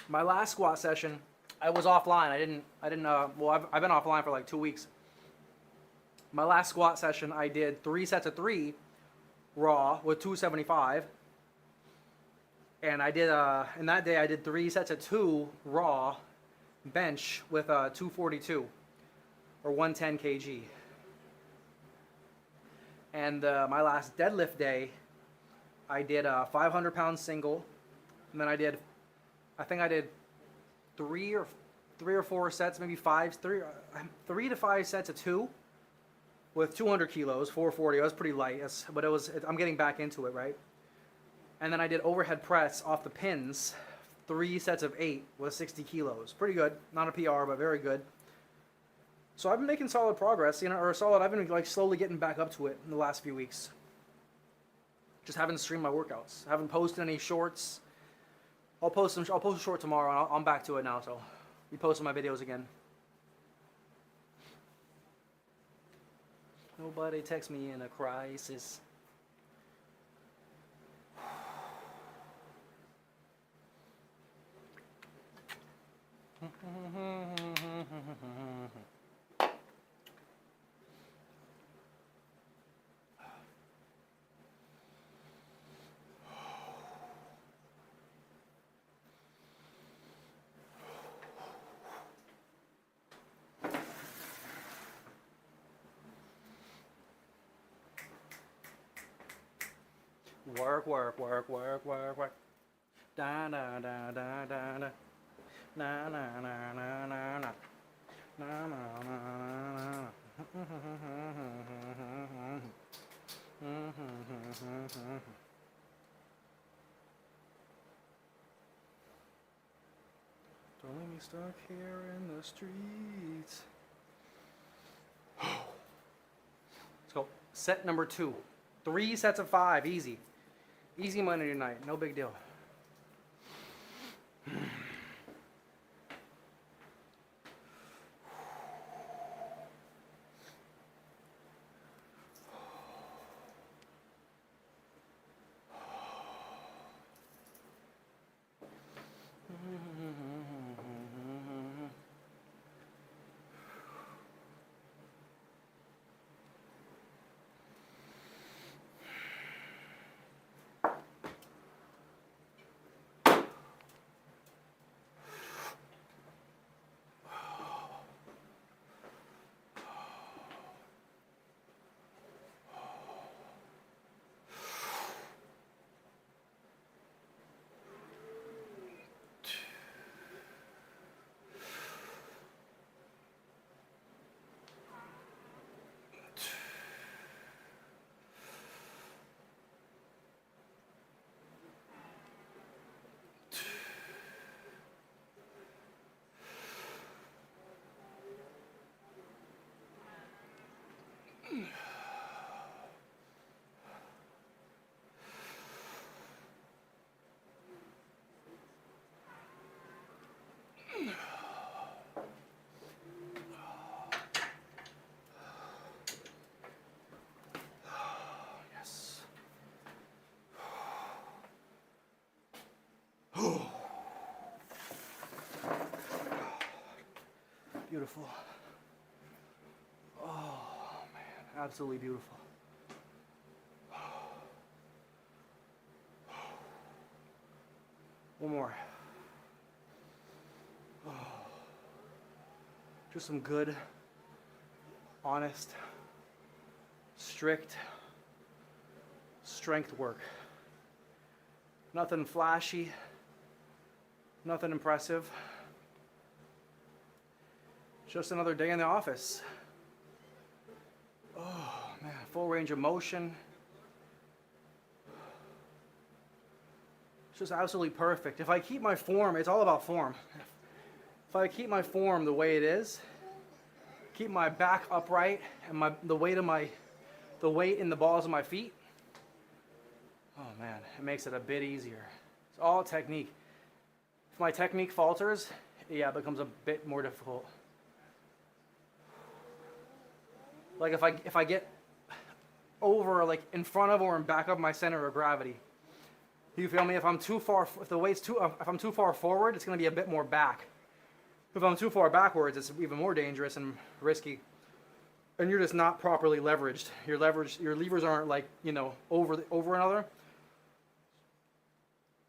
Speaker 1: My last squat session, I was offline. I've been offline for like 2 weeks. My last squat session, I did 3 sets of 3 raw with 275. And I did, in that day, I did 3 sets of 2 raw bench with 242 or 110 kg. And my last deadlift day, I did a 500-pound single, and then I think I did 3 or 4 sets, maybe 3 to 5 sets of 2 with 200 kilos, 440. That was pretty light, but I'm getting back into it, right? And then I did overhead press off the pins, 3 sets of 8 with 60 kilos. Pretty good. Not a PR, but very good. So I've been making solid progress, I've been like slowly getting back up to it in the last few weeks. Just haven't streamed my workouts. I haven't posted any shorts. I'll post a short tomorrow, and I'm back to it now, so be posting my videos again. Nobody text me in a crisis. Work, work, work, work, work, work. Da da da da da da. Na na na na na na. Na na na na. Don't let me stuck here in the streets. Let's go. Set number 2. 3 sets of 5, easy. Easy Monday night, no big deal. Yes. Beautiful. Oh man, absolutely beautiful. One more. Just some good, honest, strict strength work. Nothing flashy, nothing impressive. Just another day in the office. Oh man, full range of motion. It's just absolutely perfect. If I keep my form, it's all about form. If I keep my form the way it is, keep my back upright and the weight in the balls of my feet, oh man, it makes it a bit easier. It's all technique. If my technique falters, yeah, it becomes a bit more difficult. Like if I get over, like in front of or in back of my center of gravity, you feel me? If I'm too far forward, it's going to be a bit more back. If I'm too far backwards, it's even more dangerous and risky. And you're just not properly leveraged. Your levers aren't like, over another.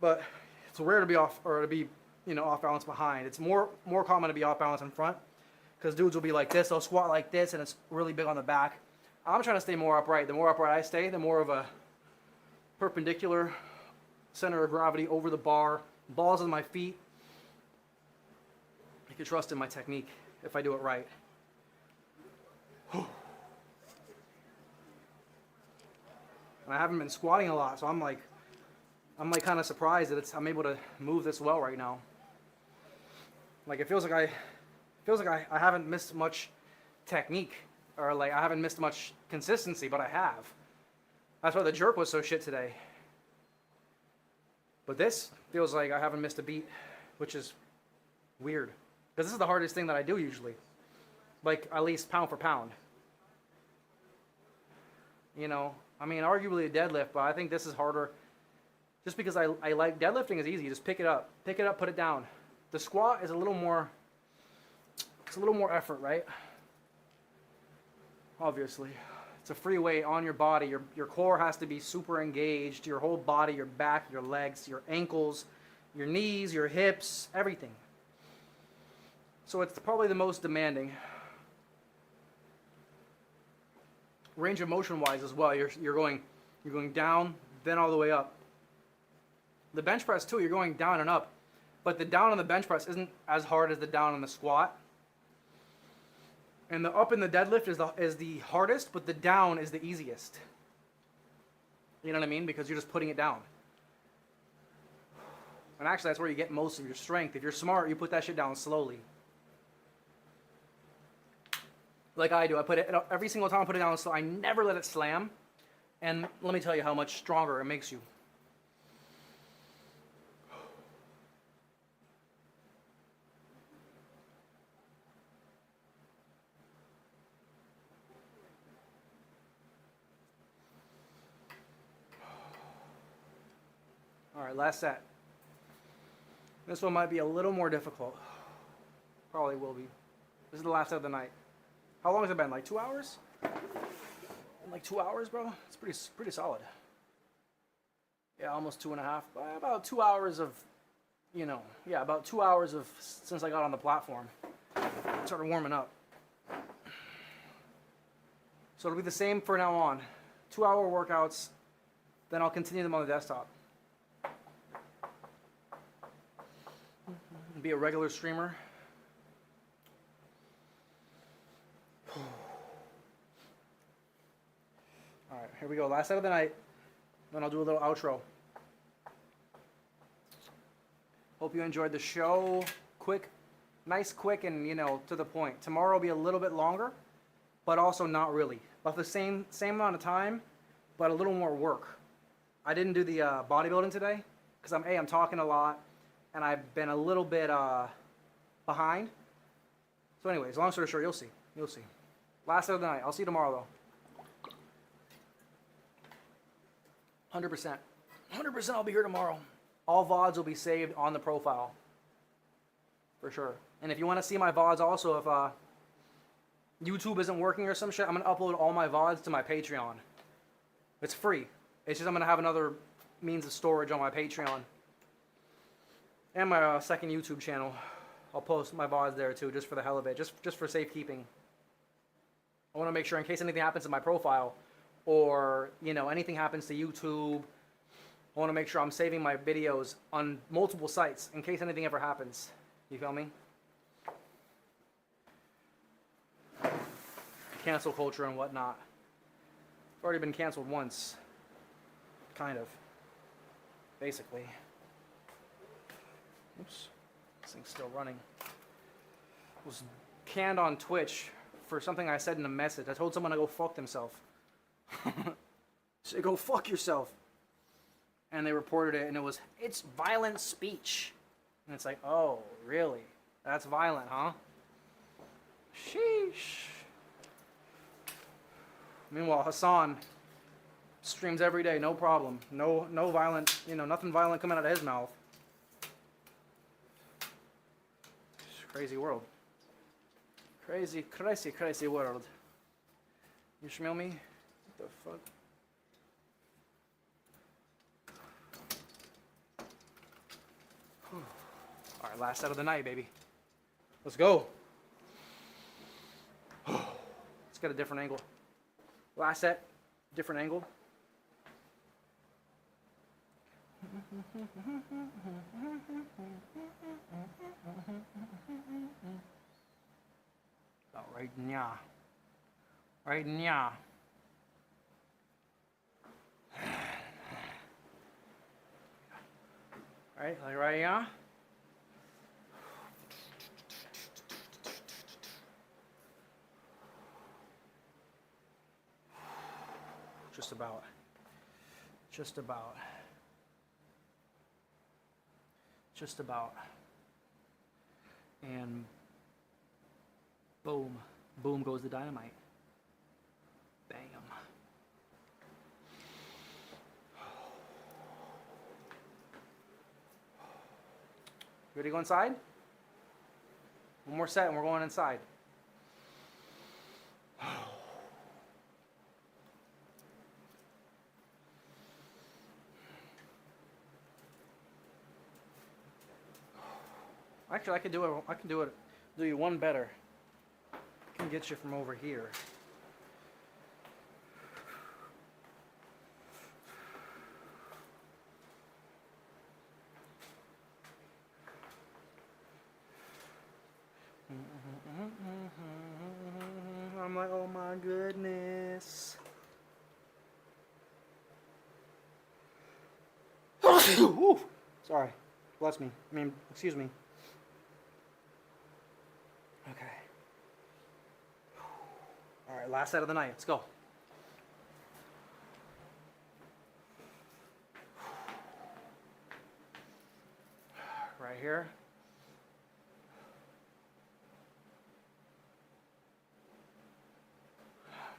Speaker 1: But it's rare to be off balance behind. It's more common to be off balance in front, because dudes will be like this, they'll squat like this, and it's really big on the back. I'm trying to stay more upright. The more upright I stay, the more of a perpendicular center of gravity over the bar, balls of my feet. You can trust in my technique if I do it right. And I haven't been squatting a lot, so I'm like kind of surprised that I'm able to move this well right now. Like it feels like I haven't missed much technique, or like I haven't missed much consistency, but I have. That's why the jerk was so shit today. But this feels like I haven't missed a beat, which is weird. Because this is the hardest thing that I do usually. Like, at least pound for pound. Arguably a deadlift, but I think this is harder. Just because I like, deadlifting is easy. You just pick it up, put it down. The squat is a little more effort, right? Obviously. It's a free weight on your body. Your core has to be super engaged. Your whole body, your back, your legs, your ankles, your knees, your hips, everything. So it's probably the most demanding. Range of motion wise as well. You're going down, then all the way up. The bench press too, you're going down and up. But the down on the bench press isn't as hard as the down on the squat. And the up in the deadlift is the hardest, but the down is the easiest. You know what I mean? Because you're just putting it down. And actually, that's where you get most of your strength. If you're smart, you put that shit down slowly. Like I do. I put it every single time I put it down slow. I never let it slam. And let me tell you how much stronger it makes you. All right, last set. This one might be a little more difficult. Probably will be. This is the last set of the night. How long has it been? Like 2 hours? Like 2 hours, bro? It's pretty solid. Yeah, almost 2.5. About 2 hours of, about 2 hours of since I got on the platform. Started warming up. So it'll be the same for now on. 2-hour workouts, then I'll continue them on the desktop. Be a regular streamer. All right, here we go. Last set of the night. Then I'll do a little outro. Hope you enjoyed the show. Quick, nice, quick, and to the point. Tomorrow will be a little bit longer, but also not really. About the same amount of time, but a little more work. I didn't do the bodybuilding today because I'm talking a lot, and I've been a little bit behind. So anyways, long story short, you'll see. You'll see. Last set of the night. I'll see you tomorrow, though. 100%. 100% I'll be here tomorrow. All VODs will be saved on the profile. For sure. And if you want to see my VODs also, if YouTube isn't working or some shit, I'm going to upload all my VODs to my Patreon. It's free. It's just I'm going to have another means of storage on my Patreon. And my second YouTube channel. I'll post my VODs there too, just for the hell of it. Just for safekeeping. I want to make sure in case anything happens to my profile, or anything happens to YouTube, I want to make sure I'm saving my videos on multiple sites in case anything ever happens. You feel me? Cancel culture and whatnot. I've already been canceled once. Kind of. Basically. Oops. This thing's still running. Was canned on Twitch for something I said in a message. I told someone to go fuck themselves. Say, go fuck yourself. And they reported it, and it's violent speech. And it's like, oh, really? That's violent, huh? Sheesh. Meanwhile, Hassan streams every day, no problem. No violent, nothing violent coming out of his mouth. It's a crazy world. Crazy world. You smell me? What the fuck? All right, last set of the night, baby. Let's go. Let's get a different angle. Last set, different angle. Oh, right now. Right now. Right, like right now. Just about. Just about. Just about. And boom. Boom goes the dynamite. Bam. Ready to go inside? One more set and we're going inside. Actually, I can do you one better. I can get you from over here. I'm like, oh my goodness. Ooh, sorry. Bless me. Excuse me. Okay. All right, last set of the night. Let's go. here.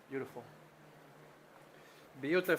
Speaker 1: Beautiful. Beautiful.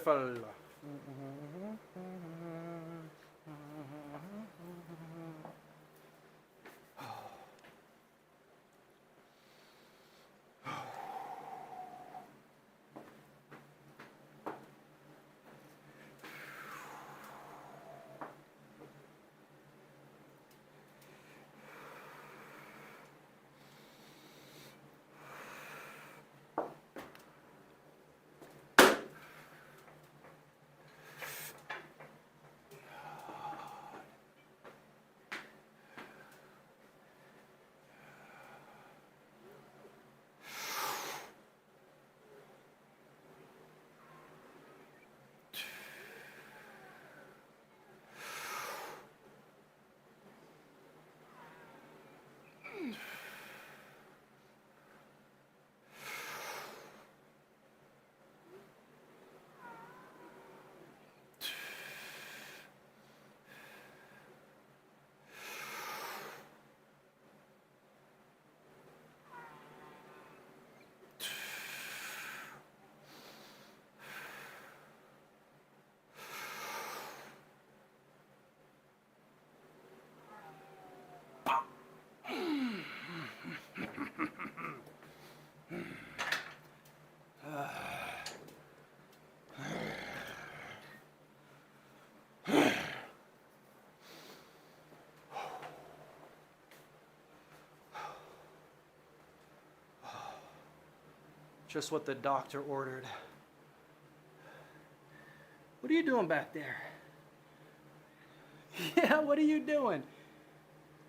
Speaker 1: Just what the doctor ordered. What are you doing back there? Yeah, what are you doing?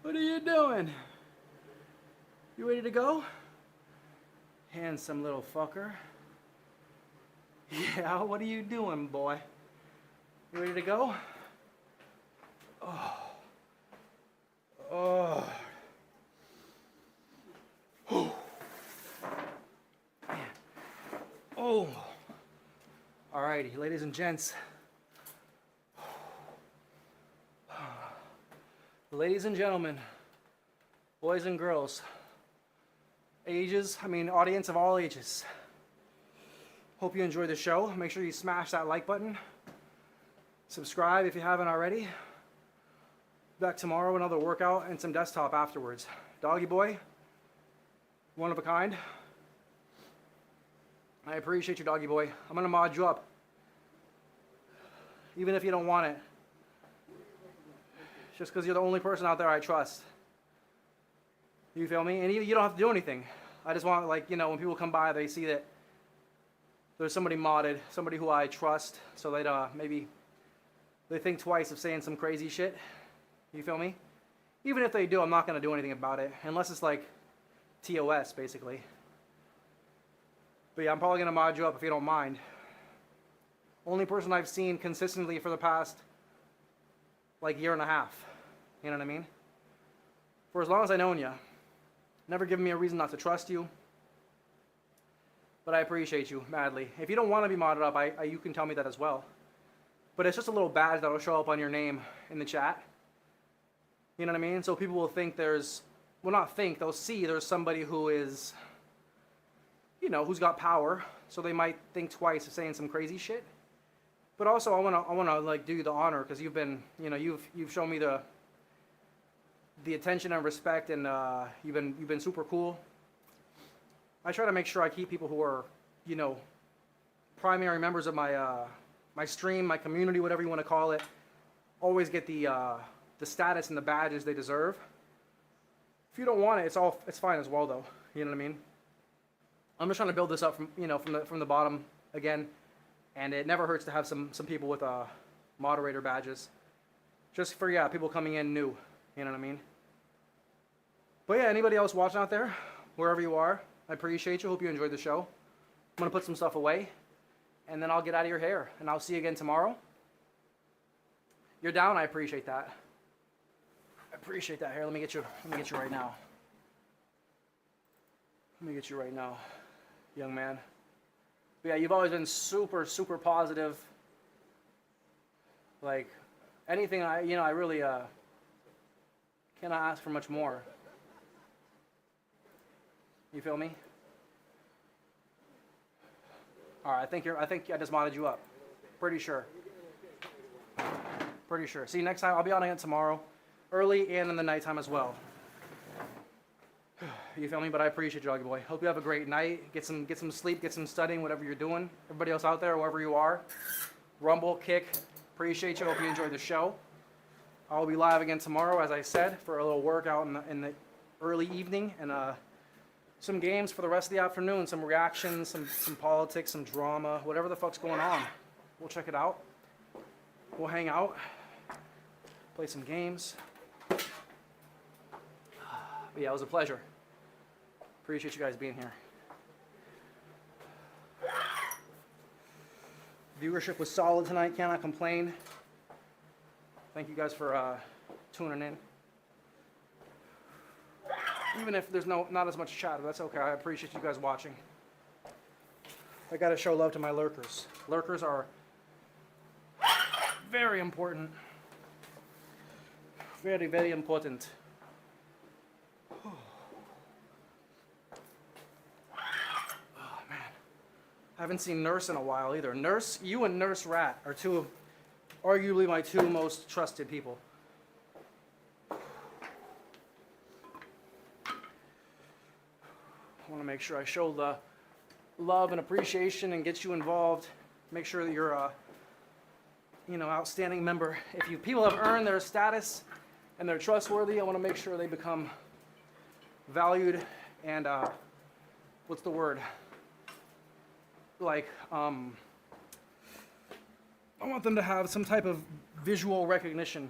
Speaker 1: What are you doing? You ready to go? Handsome little fucker. Yeah, what are you doing, boy? You ready to go? Oh. Oh. Oh. Alrighty, ladies and gents. Ladies and gentlemen, boys and girls, audience of all ages. Hope you enjoyed the show. Make sure you smash that like button. Subscribe if you haven't already. Back tomorrow, another workout and some desktop afterwards. Doggy boy, one of a kind. I appreciate you, doggy boy. I'm gonna mod you up. Even if you don't want it. Just because you're the only person out there I trust. You feel me? And you don't have to do anything. I just want, like, when people come by, they see that there's somebody modded, somebody who I trust, so that maybe they think twice of saying some crazy shit. You feel me? Even if they do, I'm not going to do anything about it. Unless it's like TOS, basically. But yeah, I'm probably going to mod you up if you don't mind. Only person I've seen consistently for the past, like, year and a half. You know what I mean? For as long as I've known you. Never given me a reason not to trust you. But I appreciate you madly. If you don't want to be modded up, you can tell me that as well. But it's just a little badge that'll show up on your name in the chat. You know what I mean? So people will think there's, well, not think, they'll see there's somebody who is, who's got power. So they might think twice of saying some crazy shit. But also I wanna like do you the honor, because you've been, you've shown me the attention and respect, and you've been super cool. I try to make sure I keep people who are, primary members of my my stream, my community, whatever you want to call it, always get the status and the badges they deserve. If you don't want it, it's fine as well, though. You know what I mean? I'm just trying to build this up from the bottom again, and it never hurts to have some people with moderator badges, just for people coming in new. You know what I mean? But yeah, anybody else watching out there, wherever you are, I appreciate you. Hope you enjoyed the show. I'm gonna put some stuff away, and then I'll get out of your hair, and I'll see you again tomorrow. You're down. I appreciate that. I appreciate that. Here, let me get you right now. Let me get you right now, young man. But yeah, you've always been super, super positive. Like anything, I really Cannot ask for much more. You feel me? All right, I think I just modded you up. Pretty sure. Pretty sure. See, next time I'll be on again tomorrow, early and in the nighttime as well. You feel me? But I appreciate you, Doggy Boy. Hope you have a great night. Get some sleep, get some studying, whatever you're doing. Everybody else out there, wherever you are, Rumble, Kick, appreciate you. Hope you enjoyed the show. I'll be live again tomorrow, as I said, for a little workout in the early evening and some games for the rest of the afternoon, some reactions, some politics, some drama, whatever the fuck's going on. We'll check it out. We'll hang out, play some games. But yeah, it was a pleasure. Appreciate you guys being here. Viewership was solid tonight, cannot complain. Thank you guys for tuning in. Even if there's not as much chatter, that's okay. I appreciate you guys watching. I gotta show love to my lurkers. Lurkers are very important. Very, very important. I haven't seen Nurse in a while either. Nurse, you and Nurse Rat are arguably my two most trusted people. I want to make sure I show the love and appreciation and get you involved. Make sure that you're a, outstanding member. If people have earned their status and they're trustworthy, I want to make sure they become valued and what's the word? I want them to have some type of visual recognition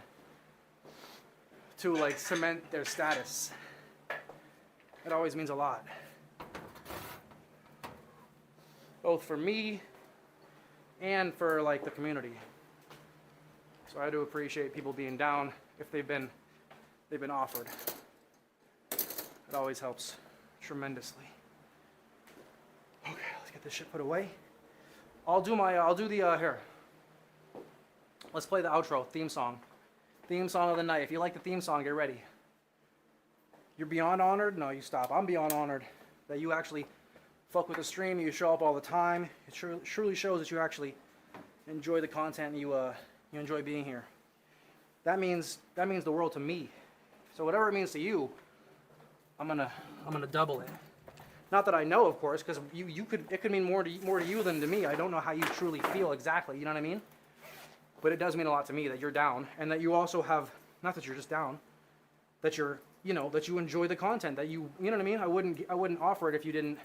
Speaker 1: to cement their status. It always means a lot. Both for me and for the community. So I do appreciate people being down if they've been offered. It always helps tremendously. Okay, let's get this shit put away. I'll do the here. Let's play the outro theme song. Theme song of the night. If you like the theme song, get ready. You're beyond honored? No, you stop. I'm beyond honored that you actually fuck with the stream. You show up all the time. It truly shows that you actually enjoy the content and you enjoy being here. That means the world to me. So whatever it means to you, I'm gonna double it. Not that I know, of course, because it could mean more to you than to me. I don't know how you truly feel exactly. You know what I mean? But it does mean a lot to me that you're down and that you also have, not that you're just down, that you're, that you enjoy the content, that you know what I mean? I wouldn't offer it if you didn't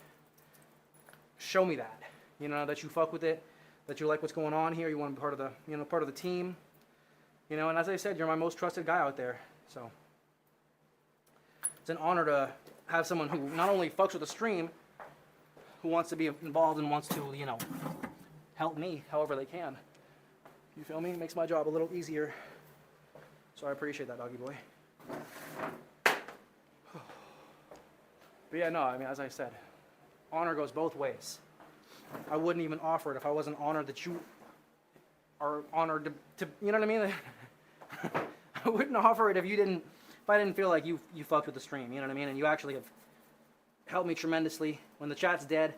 Speaker 1: show me that, that you fuck with it, that you like what's going on here, you want to be part of the, part of the team, and as I said, you're my most trusted guy out there, so it's an honor to have someone who not only fucks with the stream, who wants to be involved and wants to, help me however they can. You feel me? It makes my job a little easier. So I appreciate that, Doggy Boy. But yeah, no, as I said, honor goes both ways. I wouldn't even offer it if I wasn't honored that you are honored to you know what I mean? I wouldn't offer it if I didn't feel like you fucked with the stream, you know what I mean? And you actually have helped me tremendously. When the chat's dead,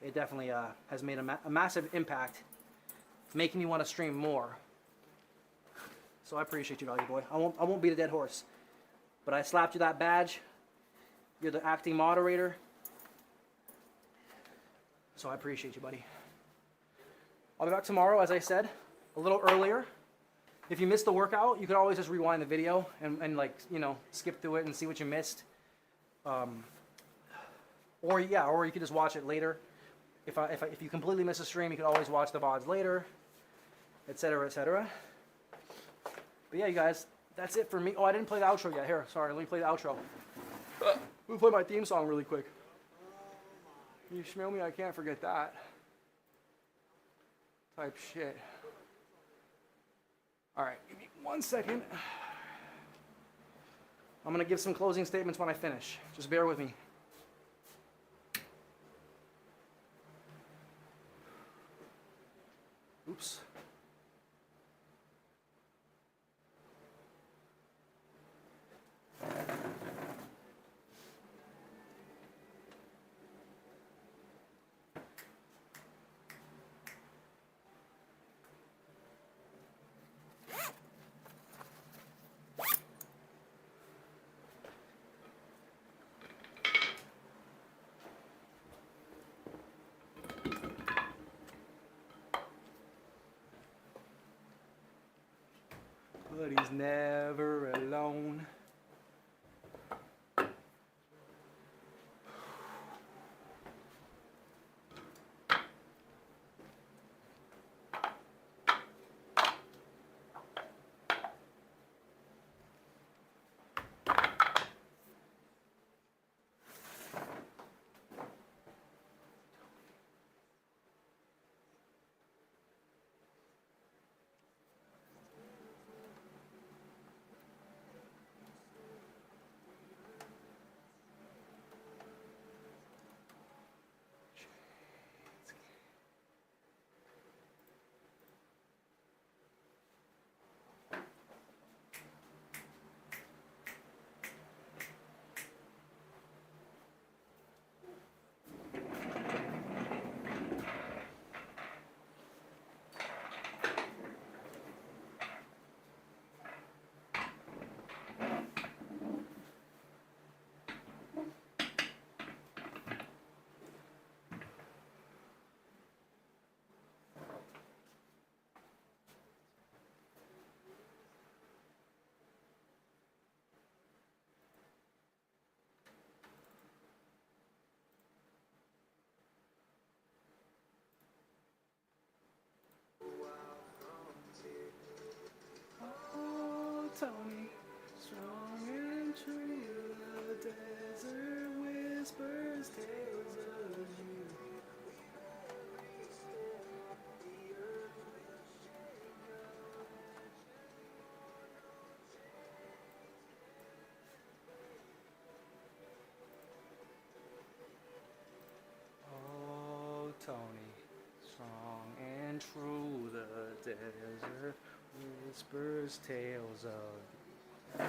Speaker 1: it definitely has made a massive impact, making me want to stream more. So I appreciate you, Doggy Boy. I won't beat a dead horse, but I slapped you that badge. You're the acting moderator, so I appreciate you, buddy. I'll be back tomorrow, as I said, a little earlier. If you missed the workout, you could always just rewind the video and skip through it and see what you missed. Or you could just watch it later. If you completely miss a stream, you can always watch the VODs later, etc., etc. But yeah, you guys, that's it for me. Oh, I didn't play the outro yet. Here, sorry, let me play the outro. Let me play my theme song really quick. You smell me? I can't forget that. Type shit. All right, give me 1 second. I'm going to give some closing statements when I finish. Just bear with me. Oops. but he's never alone. Oh, Tony, strong and true, the desert whispers tales of you. Oh, Tony, strong and true, the desert whispers tales of you.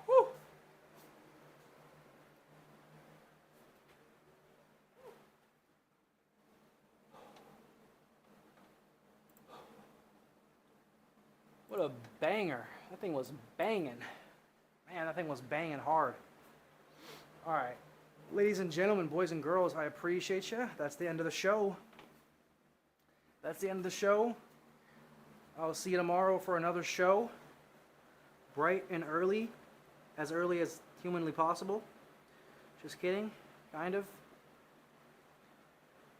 Speaker 1: Whew. What a banger. That thing was banging. Man, that thing was banging hard. All right. Ladies and gentlemen, boys and girls, I appreciate you. That's the end of the show. That's the end of the show. I'll see you tomorrow for another show. Bright and early as humanly possible. Just kidding, kind of.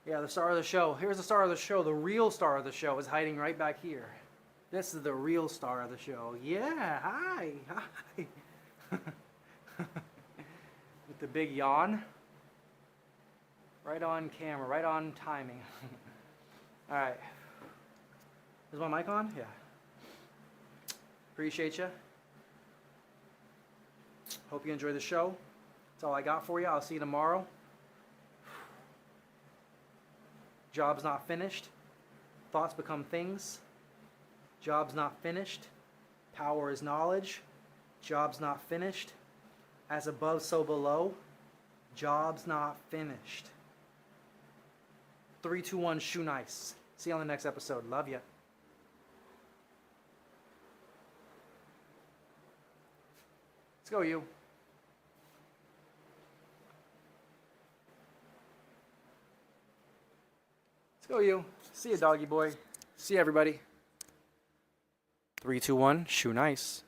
Speaker 1: Yeah, the star of the show. Here's the star of the show. The real star of the show is hiding right back here. This is the real star of the show. Yeah, hi. With the big yawn. Right on camera, right on timing. All right. Is my mic on? Yeah. Appreciate you. Hope you enjoy the show. That's all I got for you. I'll see you tomorrow. Job's not finished. Thoughts become things. Job's not finished. Power is knowledge. Job's not finished. As above, so below. Job's not finished. 3, 2, 1, shoe nice. See you on the next episode. Love ya. Let's go, you. Let's go, you. See ya, doggy boy. See ya, everybody. 3, 2, 1, shoe nice.